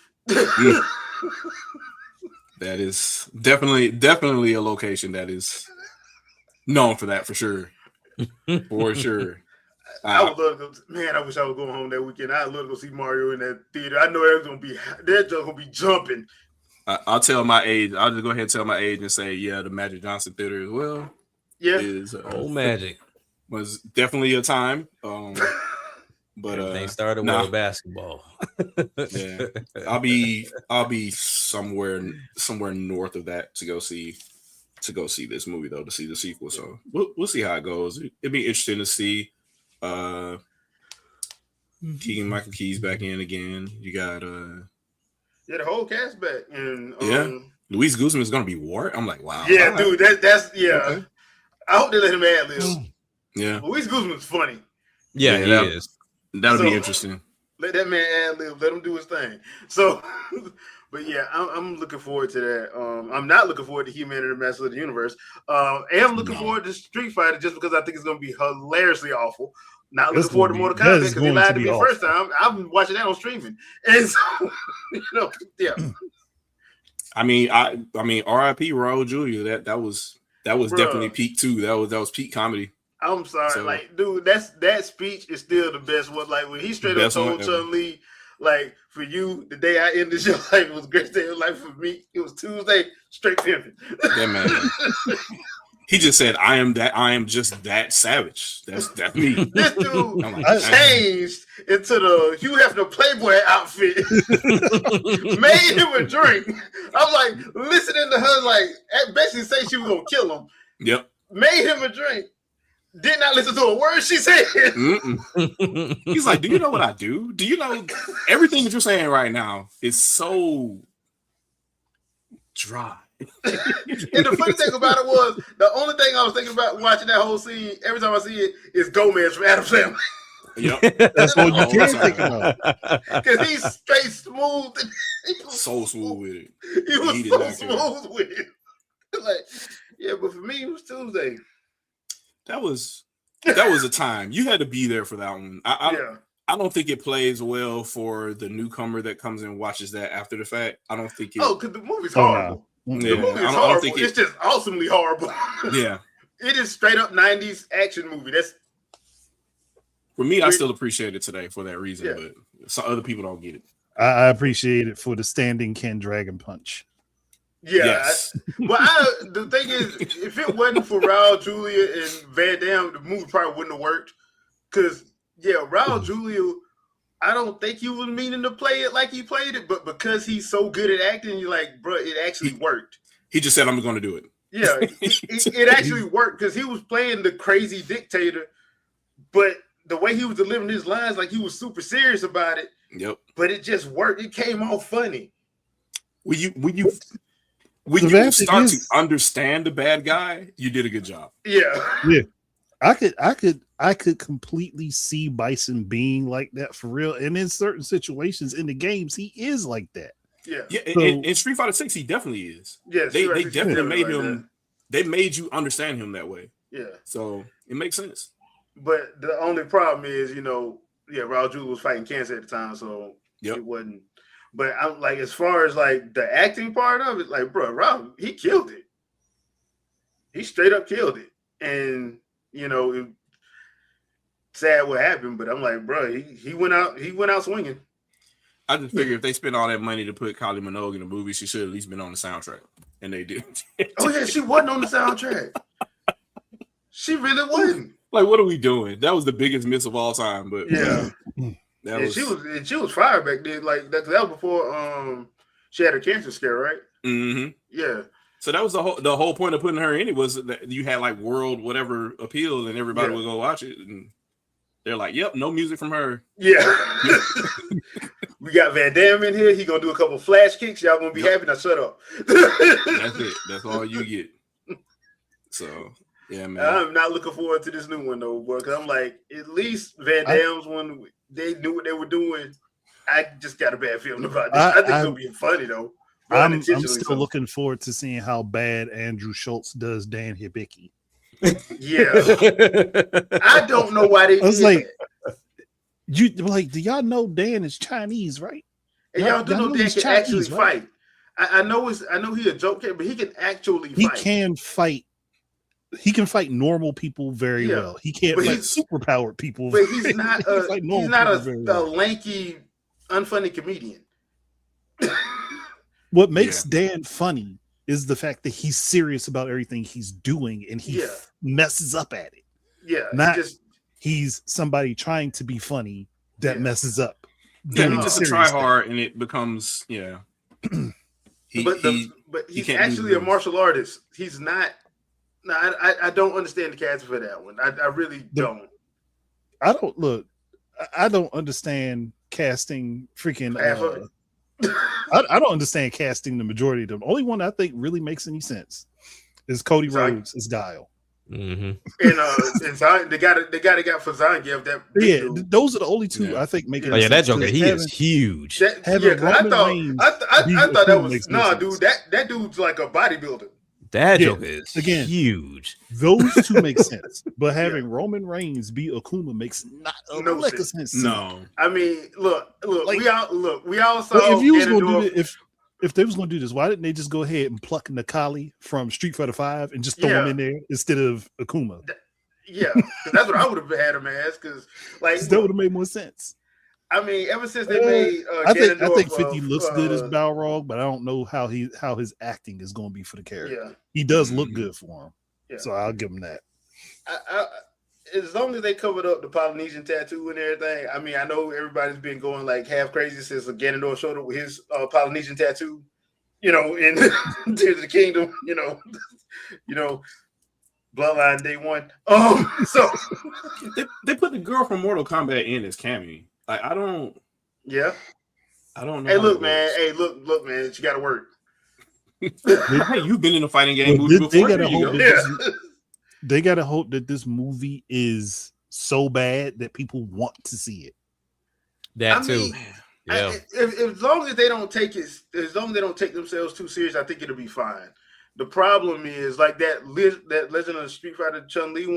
That is definitely a location that is known for that, for sure. For sure. I would love to, man, I wish I was going home that weekend. I'd love to go see Mario in that theater. I know they're just going to be jumping. I'll tell my age. I'll just go ahead and tell my age and say, yeah, the Magic Johnson Theater as well. Yeah. Is old Magic. Was definitely a time. But they started with basketball. Yeah. I'll be somewhere north of that to go see this movie though, to see the sequel. So we'll see how it goes. It'd be interesting to see Keegan Michael Key's back in again. You got the whole cast back, and Luis Guzman is gonna be Wart. I'm like, wow. Yeah, dude, that's. Okay. I hope they let him ad lib. Yeah, Luis Guzman's funny. Yeah, he is. That'll be interesting. Let that man ad lib. Let him do his thing. So, but yeah, I'm looking forward to that. I'm not looking forward to He-Man and the Master of the Universe. I am looking forward to Street Fighter just because I think it's going to be hilariously awful. Not looking forward to Mortal Kombat because they lied to me first time. I've been watching that on streaming, and so yeah. I mean, R.I.P. Raul Julia. That was definitely peak too. That was peak comedy. I'm sorry, like, dude, that speech is still the best one. Like when he straight up told Chun-Li, like, for you, the day I ended your life was the greatest day of life for me. It was Tuesday, straight pimping. Yeah, man. He just said, "I am just that savage." That's me. This dude changed into the Hugh Hefner Playboy outfit, made him a drink. I'm like listening to her, like basically say she was gonna kill him. Yep. Made him a drink. Did not listen to a word she said. He's like, "Do you know what I do? Do you know everything that you're saying right now is so dry." And the funny thing about it was, the only thing I was thinking about watching that whole scene every time I see it is Gomez from Addams Family. Yep, that's what you can think about. Because he's straight smooth. So smooth with it. He was so smooth with it. Like, yeah, but for me, it was Tuesday. That was a time. You had to be there for that one. I don't think it plays well for the newcomer that comes and watches that after the fact. I don't think it. Oh, because the movie's horrible. No. The movie is horrible. It's just awesomely horrible. Yeah. It is straight up 90s action movie. That's for me, I still appreciate it today for that reason, but some other people don't get it. I appreciate it for the standing Ken Dragon Punch. Yeah. Yes. The thing is, if it wasn't for Raul Julia and Van Damme, the movie probably wouldn't have worked. Because, Raul Julia, I don't think he was meaning to play it like he played it, but because he's so good at acting, you're like, bro, it actually worked. He just said, "I'm going to do it." Yeah, it actually worked because he was playing the crazy dictator, but the way he was delivering his lines, like he was super serious about it. Yep. But it just worked. It came off funny. When you start to understand the bad guy, you did a good job. Yeah. I could completely see Bison being like that for real. And in certain situations in the games, he is like that. Yeah. So, in Street Fighter 6, he definitely is. Yes. They definitely made him. They made you understand him that way. Yeah. So it makes sense. But the only problem is, Raul Julia was fighting cancer at the time, so it wasn't. But I'm like, as far as like the acting part of it, like, bro, Raul, he killed it. He straight up killed it. And it, sad what happened, but I'm like, bro, he went out swinging. I just figure if they spent all that money to put Kylie Minogue in the movie, she should have at least been on the soundtrack, and they did. Oh yeah, she wasn't on the soundtrack. She really wasn't. Like, what are we doing? That was the biggest miss of all time. But she was fired back then. Like that was before she had her cancer scare, right? Mm-hmm. Yeah. So that was the whole point of putting her in it was that you had like world whatever appeal and everybody would go watch it, and they're like, "Yep, no music from her." Yeah. We got Van Damme in here. He gonna do a couple flash kicks. Y'all gonna be happy. Now shut up. That's it. That's all you get. So yeah, man. I'm not looking forward to this new one though, bro. Because I'm like, at least Van Damme's one, they knew what they were doing. I just got a bad feeling about this. I think it's gonna be funny though. I'm still looking forward to seeing how bad Andrew Schultz does Dan Hibiki. Yeah, I don't know why they. I was like, do y'all know Dan is Chinese, right? And y'all do know Dan can Chinese, actually fight. I know he's a joke kid, but he can actually fight. He can fight. He can fight normal people very well. He can't fight superpowered people. But he's not a lanky, unfunny comedian. What makes Dan funny is the fact that he's serious about everything he's doing and he messes up at it. Yeah. Not he's somebody trying to be funny that messes up. Yeah, he just try hard and it becomes but he's actually a martial artist. He's not. No, I don't understand the casting for that one. I really don't. I don't understand casting freaking. I don't understand casting the majority of them. Only one I think really makes any sense is Cody Rhodes as Guile. And Zion, they got for Zangief that. Those are the only two I think make it. Oh yeah, that Joker, he is huge. I thought that was dude. That dude's like a bodybuilder. That Joker is huge. Those two make sense, but having Roman Reigns be Akuma makes not a lick of sense. No, I mean, look, like, we all saw. If you was gonna do if they was gonna do this, why didn't they just go ahead and pluck Nakali from Street Fighter V and just throw him in there instead of Akuma? Because that's what I would have had him as. Because like that would have made more sense. I mean, ever since they made, I think 50 looks good as Balrog, but I don't know how his acting is going to be for the character. Yeah, he does look good for him, so I'll give him that. As long as they covered up the Polynesian tattoo and everything, I mean, I know everybody's been going like half crazy since Ganondorf showed up with his Polynesian tattoo, in Tears of the Kingdom, Bloodline Day 1. So they put the girl from Mortal Kombat in as Cammy. Like I don't know. Hey, look, man. Hey, look, man. You got to work. Hey, you've been in a fighting game movie before. They gotta hope that this movie is so bad that people want to see it. That too. As long as they don't take themselves too serious, I think it'll be fine. The problem is like that Legend of the Street Fighter Chun-Li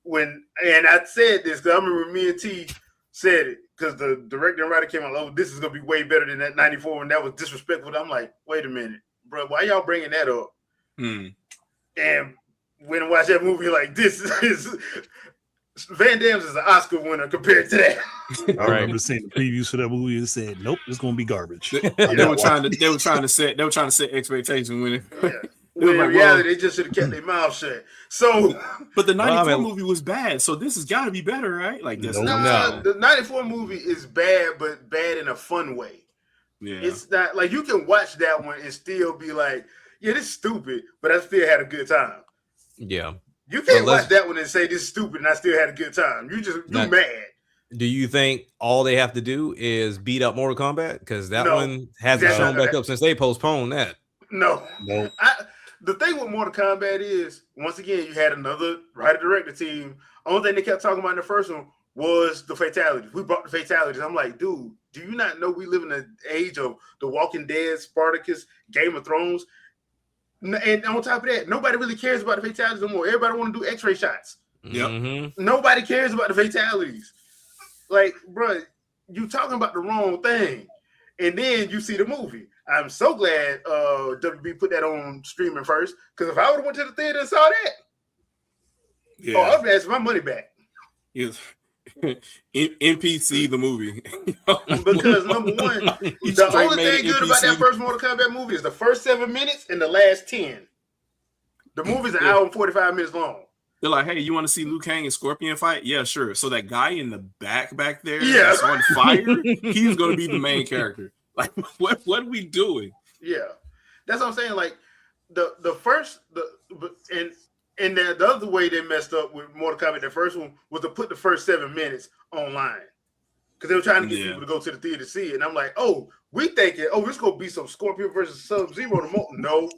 one. And I said this because I remember me and T said it because the director and writer came out. Oh, this is gonna be way better than that 94, and that was disrespectful. I'm like, wait a minute, bro, why y'all bringing that up? And when I watch that movie, like this is Van Damme's is an Oscar winner compared to that. I remember seeing the previews for that movie and said, "Nope, it's gonna be garbage." They were trying to set expectations when it. When in reality, they just should have kept their mouth shut. So, but the 94 movie was bad, so this has got to be better, right? Like this. No. The 94 movie is bad, but bad in a fun way. Yeah, it's not like you can watch that one and still be like, "Yeah, this is stupid," but I still had a good time. Yeah, you can't watch that one and say this is stupid and I still had a good time. You mad. Do you think all they have to do is beat up Mortal Kombat? Because that one hasn't shown back up since they postponed that. No. The thing with Mortal Kombat is, once again, you had another writer-director team. Only thing they kept talking about in the first one was the fatalities. We brought the fatalities. I'm like, dude, do you not know we live in the age of The Walking Dead, Spartacus, Game of Thrones? And on top of that, nobody really cares about the fatalities anymore. Everybody want to do X-ray shots. Yep. Mm-hmm. Nobody cares about the fatalities. Like, bro, you talking about the wrong thing. And then you see the movie. I'm so glad WB put that on streaming first, because if I would have went to the theater and saw that, I would have asked my money back. Yes. NPC the movie. Because number one, the only thing good about that first Mortal Kombat movie is the first 7 minutes and the last 10. The movie's an hour and 45 minutes long. They're like, hey, you want to see Liu Kang and Scorpion fight? Yeah, sure. So that guy in the back there that's on fire, he's going to be the main character. Like, what are we doing? Yeah, that's what I'm saying. Like, the other way they messed up with Mortal Kombat, the first one, was to put the first 7 minutes online. Because they were trying to get people to go to the theater to see it. And I'm like, we thinking, it's going to be some Scorpion versus Sub-Zero tomorrow. No.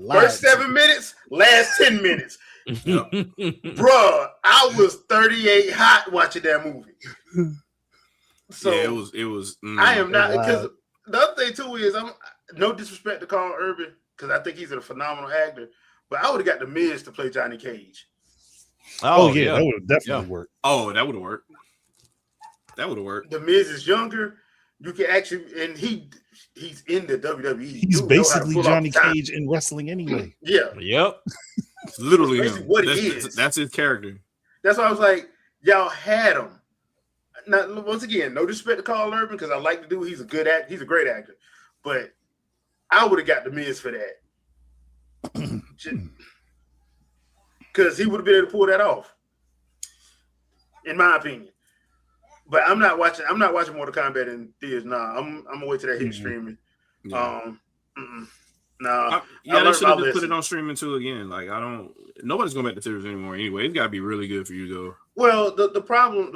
First 7 minutes, last 10 minutes. Bruh, I was 38 hot watching that movie. So it was. I am not, because the other thing too is, I'm no disrespect to Carl Urban, because I think he's a phenomenal actor, but I would have got the Miz to play Johnny Cage. Oh yeah, that would have definitely worked. Oh, that would have worked. The Miz is younger. You can actually, and he's in the WWE. He's basically Johnny Cage in wrestling anyway. Yeah. Yep. It's literally him. What he is. That's his character. That's why I was like, y'all had him. Now, once again, no disrespect to Carl Urban, because I like the dude. He's a good actor. He's a great actor. But I would have got the Miz for that. Because he would have been able to pull that off. In my opinion. But I'm not watching Mortal Kombat in theaters. Nah, I'm gonna wait till that hit streaming. Yeah. Nah. They should have just put it on streaming too again. Like nobody's going back to theaters anymore anyway. It's gotta be really good for you though. Well, the problem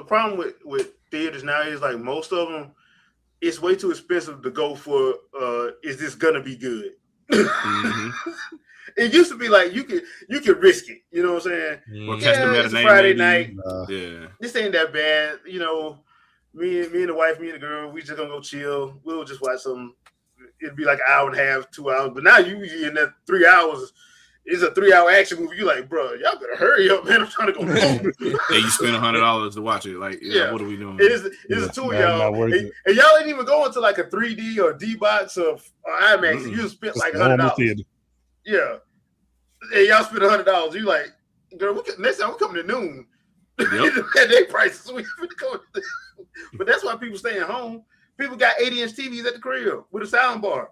with theaters now is like most of them, it's way too expensive to go for is this gonna be good? Mm-hmm. It used to be like you could risk it. You know what I'm saying? Well, catch them at it's a Friday night. Yeah, this ain't that bad. You know, me and the wife, me and the girl, we just gonna go chill. We'll just watch some. It'd be like an hour and a half, 2 hours. But now you in that 3 hours. It's a 3-hour action movie. You're like, bro, y'all better hurry up, man. I'm trying to go home. Yeah, you spend $100 to watch it. Like, yeah, what are we doing? It's a two of y'all. And y'all ain't even going to like a 3D or D-Box or IMAX. Mm-hmm. You spent like $100. Yeah. And y'all spent $100. You like, girl, next time we're coming to noon. Yep. They prices. But that's why people staying home. People got 80-inch TVs at the crib with a sound bar.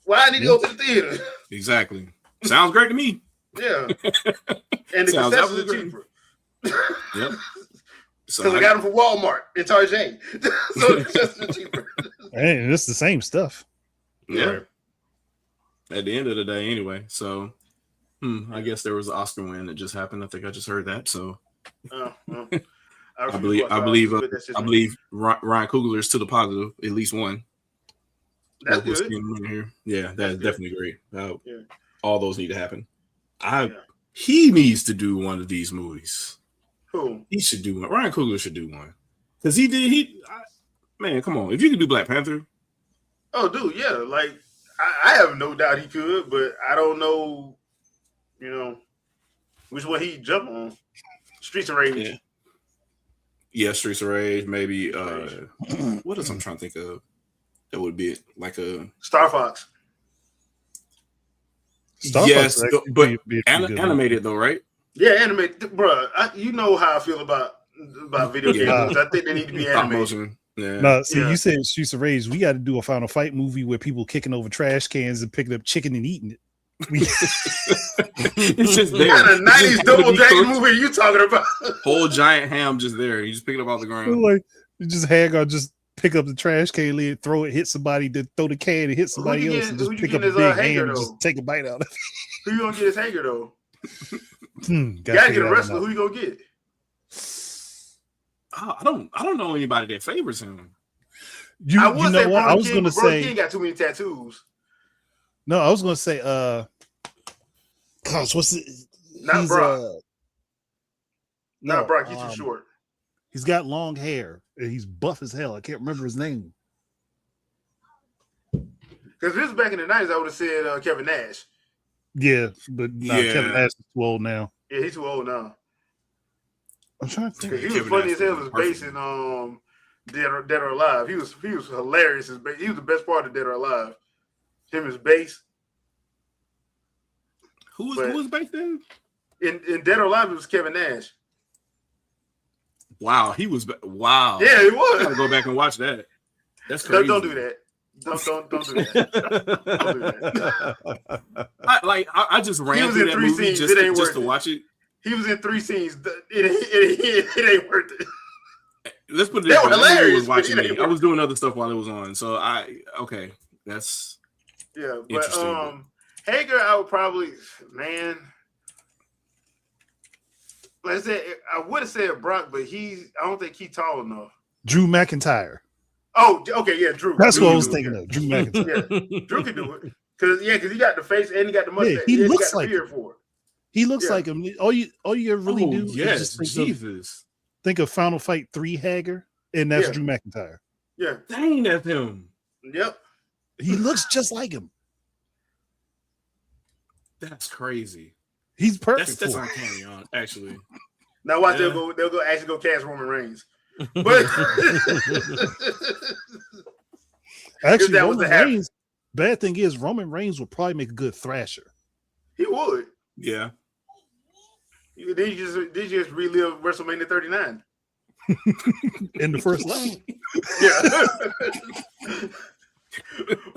Why I need to go to the theater? Exactly. Sounds great to me. Yeah. And the concessions are cheaper. Yep. Because I got them from Walmart and Target. So the concessions are cheaper. And it's the same stuff. Yeah. Right. At the end of the day, anyway. So, I guess there was an Oscar win that just happened. I think I just heard that. So, I believe Ryan Coogler is to the positive, at least one. That's good. Here. Yeah, that's definitely great. All those need to happen. He needs to do one of these movies. Who? He should do one. Ryan Coogler should do one. Because man, come on. If you can do Black Panther. Oh, dude, yeah. Like, I have no doubt he could, but I don't know, which one he jump on. Streets of Rage. Yeah, Streets of Rage. Maybe, what else I'm trying to think of? That would be like a Star Fox. Yes, but animated though, right? Yeah, animated, bro. You know how I feel about video games. I think they need to be animated. Yeah. No, you said Streets of Rage. We got to do a Final Fight movie where people kicking over trash cans and picking up chicken and eating it. It's just there. What kind of 90s Double Dragon movie are you talking about? Whole giant ham just there. You just pick it up off the ground. Like you just pick up the trash can lid, throw it, hit somebody, then throw the can and hit somebody else, and just pick up a big ham and just take a bite out of it. Who you gonna get his hanger though? Gotta get a wrestler. Who you gonna get? I don't know anybody that favors him. I was gonna say King got too many tattoos. No, I was gonna say gosh, what's it? Not Brock. Not Brock, he's too short. He's got long hair and he's buff as hell. I can't remember his name. Because this was back in the 90s, I would have said Kevin Nash. Yeah, but Kevin Nash is too old now. Yeah, he's too old now. I'm trying to think. He was funny as hell. His bass in Dead or Alive. He was hilarious. He was the best part of Dead or Alive. Him as bass. Who was bass then? In Dead or Alive, it was Kevin Nash. Wow, he was. Wow. Yeah, he was. I gotta go back and watch that. That's crazy. Don't do that. Don't do that. Don't do that. I just ran through that movie just to watch it. He was in 3 scenes. It ain't worth it. Let's put it this way. Hilarious. Was watching me. I was doing other stuff while it was on. So that's but Hager, I would probably like I said, I would have said Brock, but I don't think he's tall enough. Drew McIntyre. Oh, okay, yeah, Drew. That's what I was thinking of. Drew McIntyre. Yeah, Drew can do it because he got the face and he got the mustache. Yeah, he looks like him. For it. He looks like him. All you really do is just think of Final Fight 3 Hager, and that's Drew McIntyre. Yeah, dang, that's him. Yep, he looks just like him. That's crazy. He's perfect. That's uncanny, actually. Now watch they'll go actually go cast Roman Reigns. But actually, Roman Reigns. Bad thing is Roman Reigns would probably make a good Thrasher. He would. Yeah. Did you just relive WrestleMania 39 in the first line? Yeah.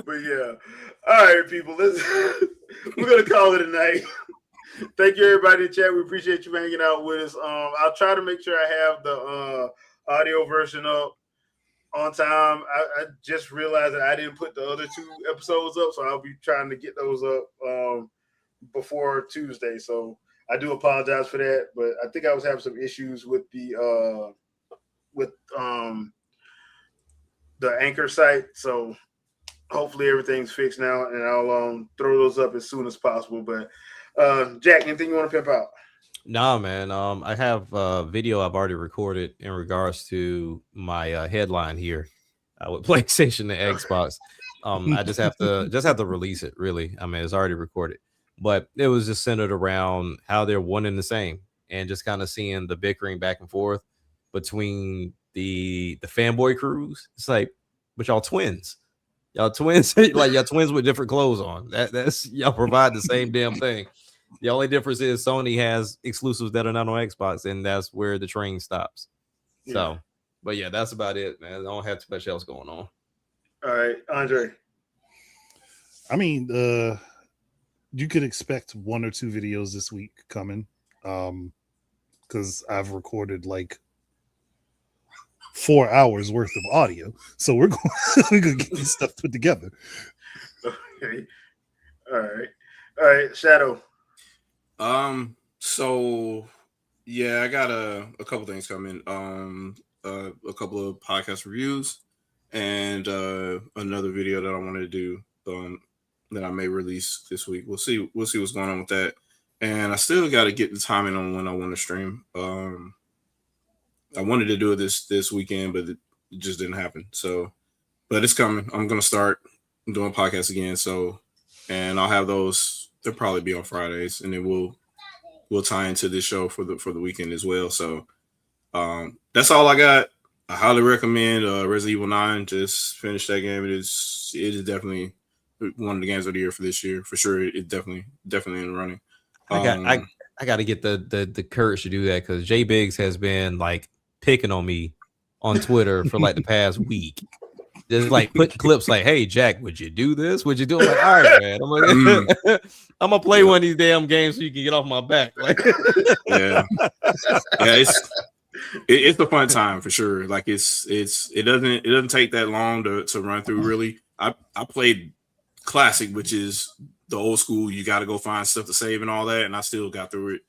But yeah. All right, people. We're gonna call it a night. Thank you, everybody in chat. We appreciate you hanging out with us. I'll try to make sure I have the audio version up on time. I just realized that I didn't put the other 2 episodes up, so I'll be trying to get those up before Tuesday. So I do apologize for that, but I think I was having some issues with the Anchor site. So hopefully everything's fixed now, and I'll throw those up as soon as possible. But Jack, anything you want to pimp out? Nah, man. I have a video I've already recorded in regards to my headline here with PlayStation and Xbox. I just have to release it. Really, I mean, it's already recorded, but it was just centered around how they're one and the same, and just kind of seeing the bickering back and forth between the fanboy crews. It's like, but y'all twins, like y'all twins with different clothes on. That's y'all provide the same damn thing. The only difference is Sony has exclusives that are not on Xbox, and that's where the train stops. Yeah. So, but yeah, that's about it, man. I don't have too much else going on. All right, Andre. I mean, you could expect 1 or 2 videos this week coming, because I've recorded like 4 hours worth of audio, so we're gonna get this stuff put together. Okay. All right, Shadow. So yeah, I got a couple things coming. A couple of podcast reviews and another video that I wanted to do that I may release this week. We'll see what's going on with that. And I still got to get the timing on when I want to stream. I wanted to do it this weekend, but it just didn't happen. So, but it's coming. I'm gonna start doing podcasts again. So, and I'll have those. They'll probably be on Fridays, and then we'll tie into this show for the weekend as well. So that's all I got. I highly recommend Resident Evil 9. Just finish that game. It is definitely one of the games of the year for this year for sure. It definitely in the running. I got to get the courage to do that because Jay Biggs has been like picking on me on Twitter for like the past week. Just like put clips like, "Hey Jack, would you do this? Would you do it?" I'm like, all right, man. I'm gonna play one of these damn games so you can get off my back. Like, yeah, it's a fun time for sure. Like it doesn't take that long to run through. Really, I played classic, which is the old school. You got to go find stuff to save and all that, and I still got through it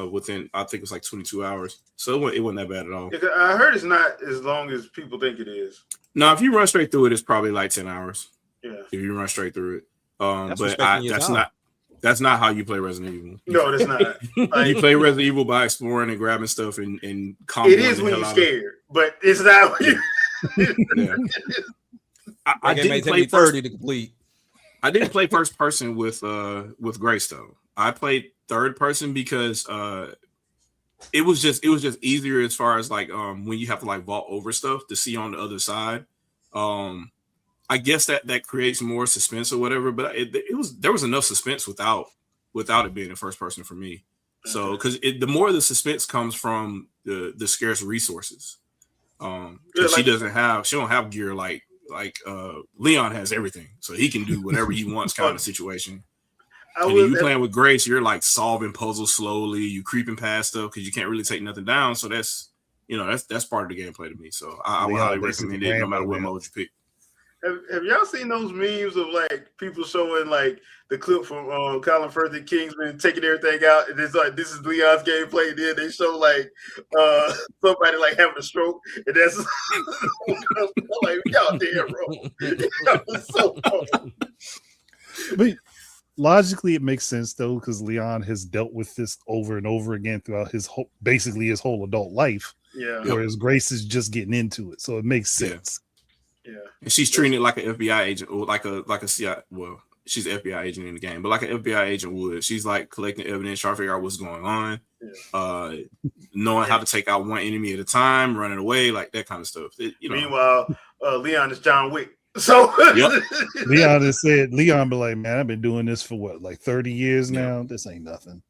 within, I think it was like 22 hours. So it wasn't that bad at all. I heard it's not as long as people think it is. No, if you run straight through it, it's probably like 10 hours. Yeah. If you run straight through it. That's not how you play Resident Evil. No, that's not. You play Resident Evil by exploring and grabbing stuff and it is when you're scared, but it's not when you yeah. I didn't play 30 to complete. I didn't play first person with Grace though. I played third person because it was just easier as far as like when you have to like vault over stuff to see on the other side. I guess that creates more suspense or whatever, but there was enough suspense without it being in first person for me. So because the more the suspense comes from the scarce resources, she don't have gear like Leon has everything, so he can do whatever he wants kind of situation. And then you playing with Grace, you're like solving puzzles slowly, you creeping past stuff because you can't really take nothing down. So that's part of the gameplay to me. So I would highly recommend it no matter what mode you pick. Have y'all seen those memes of like people showing like the clip from Colin Firth and Kingsman taking everything out, and it's like this is Leon's gameplay. And then they show like somebody like having a stroke, and that's like y'all damn wrong. Y'all so wrong. But logically, it makes sense though because Leon has dealt with this over and over again throughout his whole adult life. Yeah. Whereas Grace is just getting into it, so it makes sense. Yeah. And she's treating it like an FBI agent or like a CIA. Well, she's an FBI agent in the game, but like an FBI agent would. She's like collecting evidence, trying to figure out what's going on, knowing how to take out one enemy at a time, running away, like that kind of stuff. Meanwhile, Leon is John Wick. So Leon be like, man, I've been doing this for what, like 30 years now? This ain't nothing.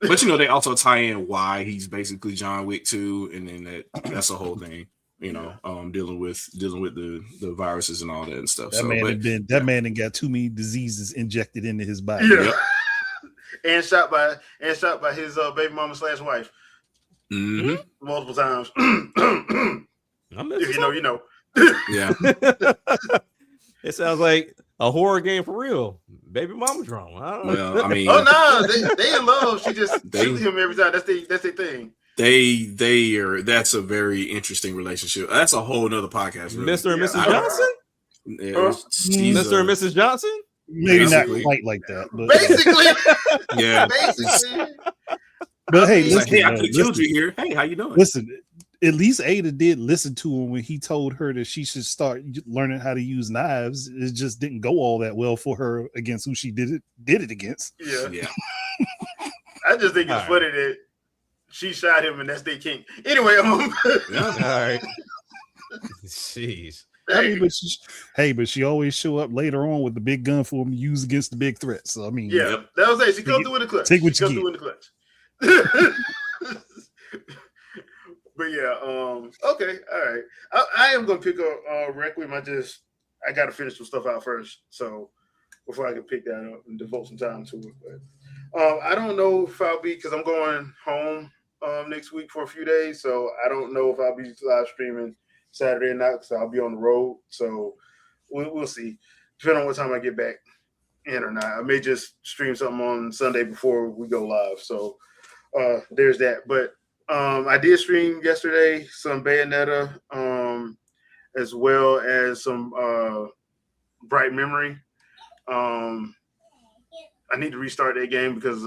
But they also tie in why he's basically John Wick too, and then that's the whole thing. Dealing with the viruses and all that and stuff. That man got too many diseases injected into his body. Yeah. and shot by his baby mama / wife. Mm-hmm. Multiple times. If you know. Yeah. It sounds like a horror game for real. Baby mama drama. I don't know. Well, I mean, oh no, they in love. She just shoots him every time. That's their thing. That's a very interesting relationship. That's a whole nother podcast. Really. Mr. and Mrs. Johnson? Mr. and Mrs. Johnson? Maybe Basically. not quite like that, but Basically, Yeah. basically. but hey, He's like, listen, hey, I man, could have killed listen, you here. Hey, how you doing? listen. At least Ada did listen to him when he told her that she should start learning how to use knives. It just didn't go all that well for her against who she did it against. Yeah. I just think it's funny that she shot him and that's their king. Anyway, yeah. All right. Jeez. I mean, but she always show up later on with the big gun for him to use against the big threats. So I mean, yeah, that was it. She comes through in the clutch. Take what she you comes get. through in the clutch. But yeah, okay, all right. I am gonna pick up Requiem. I gotta finish some stuff out first, so before I can pick that up and devote some time to it. But I don't know if I'll be, because I'm going home next week for a few days, so I don't know if I'll be live streaming Saturday night because I'll be on the road. So we'll see, depending on what time I get back in or not. I may just stream something on Sunday before we go live. So there's that. But I did stream yesterday some Bayonetta, as well as some Bright Memory. I need to restart that game because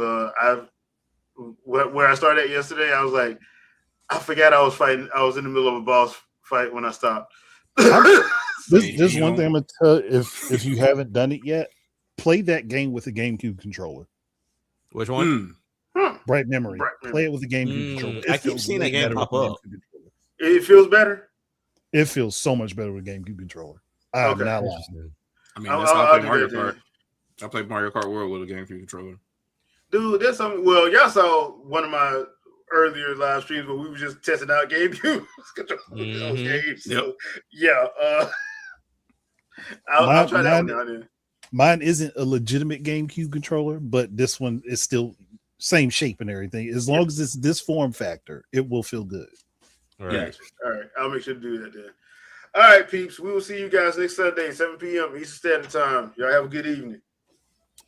where I started yesterday, I was like, I forgot I was fighting. I was in the middle of a boss fight when I stopped. There's one thing I'm gonna tell you, if you haven't done it yet, play that game with a GameCube controller. Which one? Bright Memory. Play it with a GameCube controller. I keep seeing that game pop up. It feels better. It feels so much better with a GameCube controller. I'm not lying. I mean, that's how I play Mario Kart. I played Mario Kart World with a GameCube controller. Dude, that's something. Well, y'all saw one of my earlier live streams where we were just testing out GameCube games. So, yeah, I'll try that one down there. Mine isn't a legitimate GameCube controller, but this one is still same shape and everything. As long as it's this form factor, it will feel good. All right. All right. I'll make sure to do that then. All right, peeps. We will see you guys next Sunday, 7 p.m. Eastern Standard Time. Y'all have a good evening.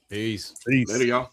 Peace. Peace. Later, y'all.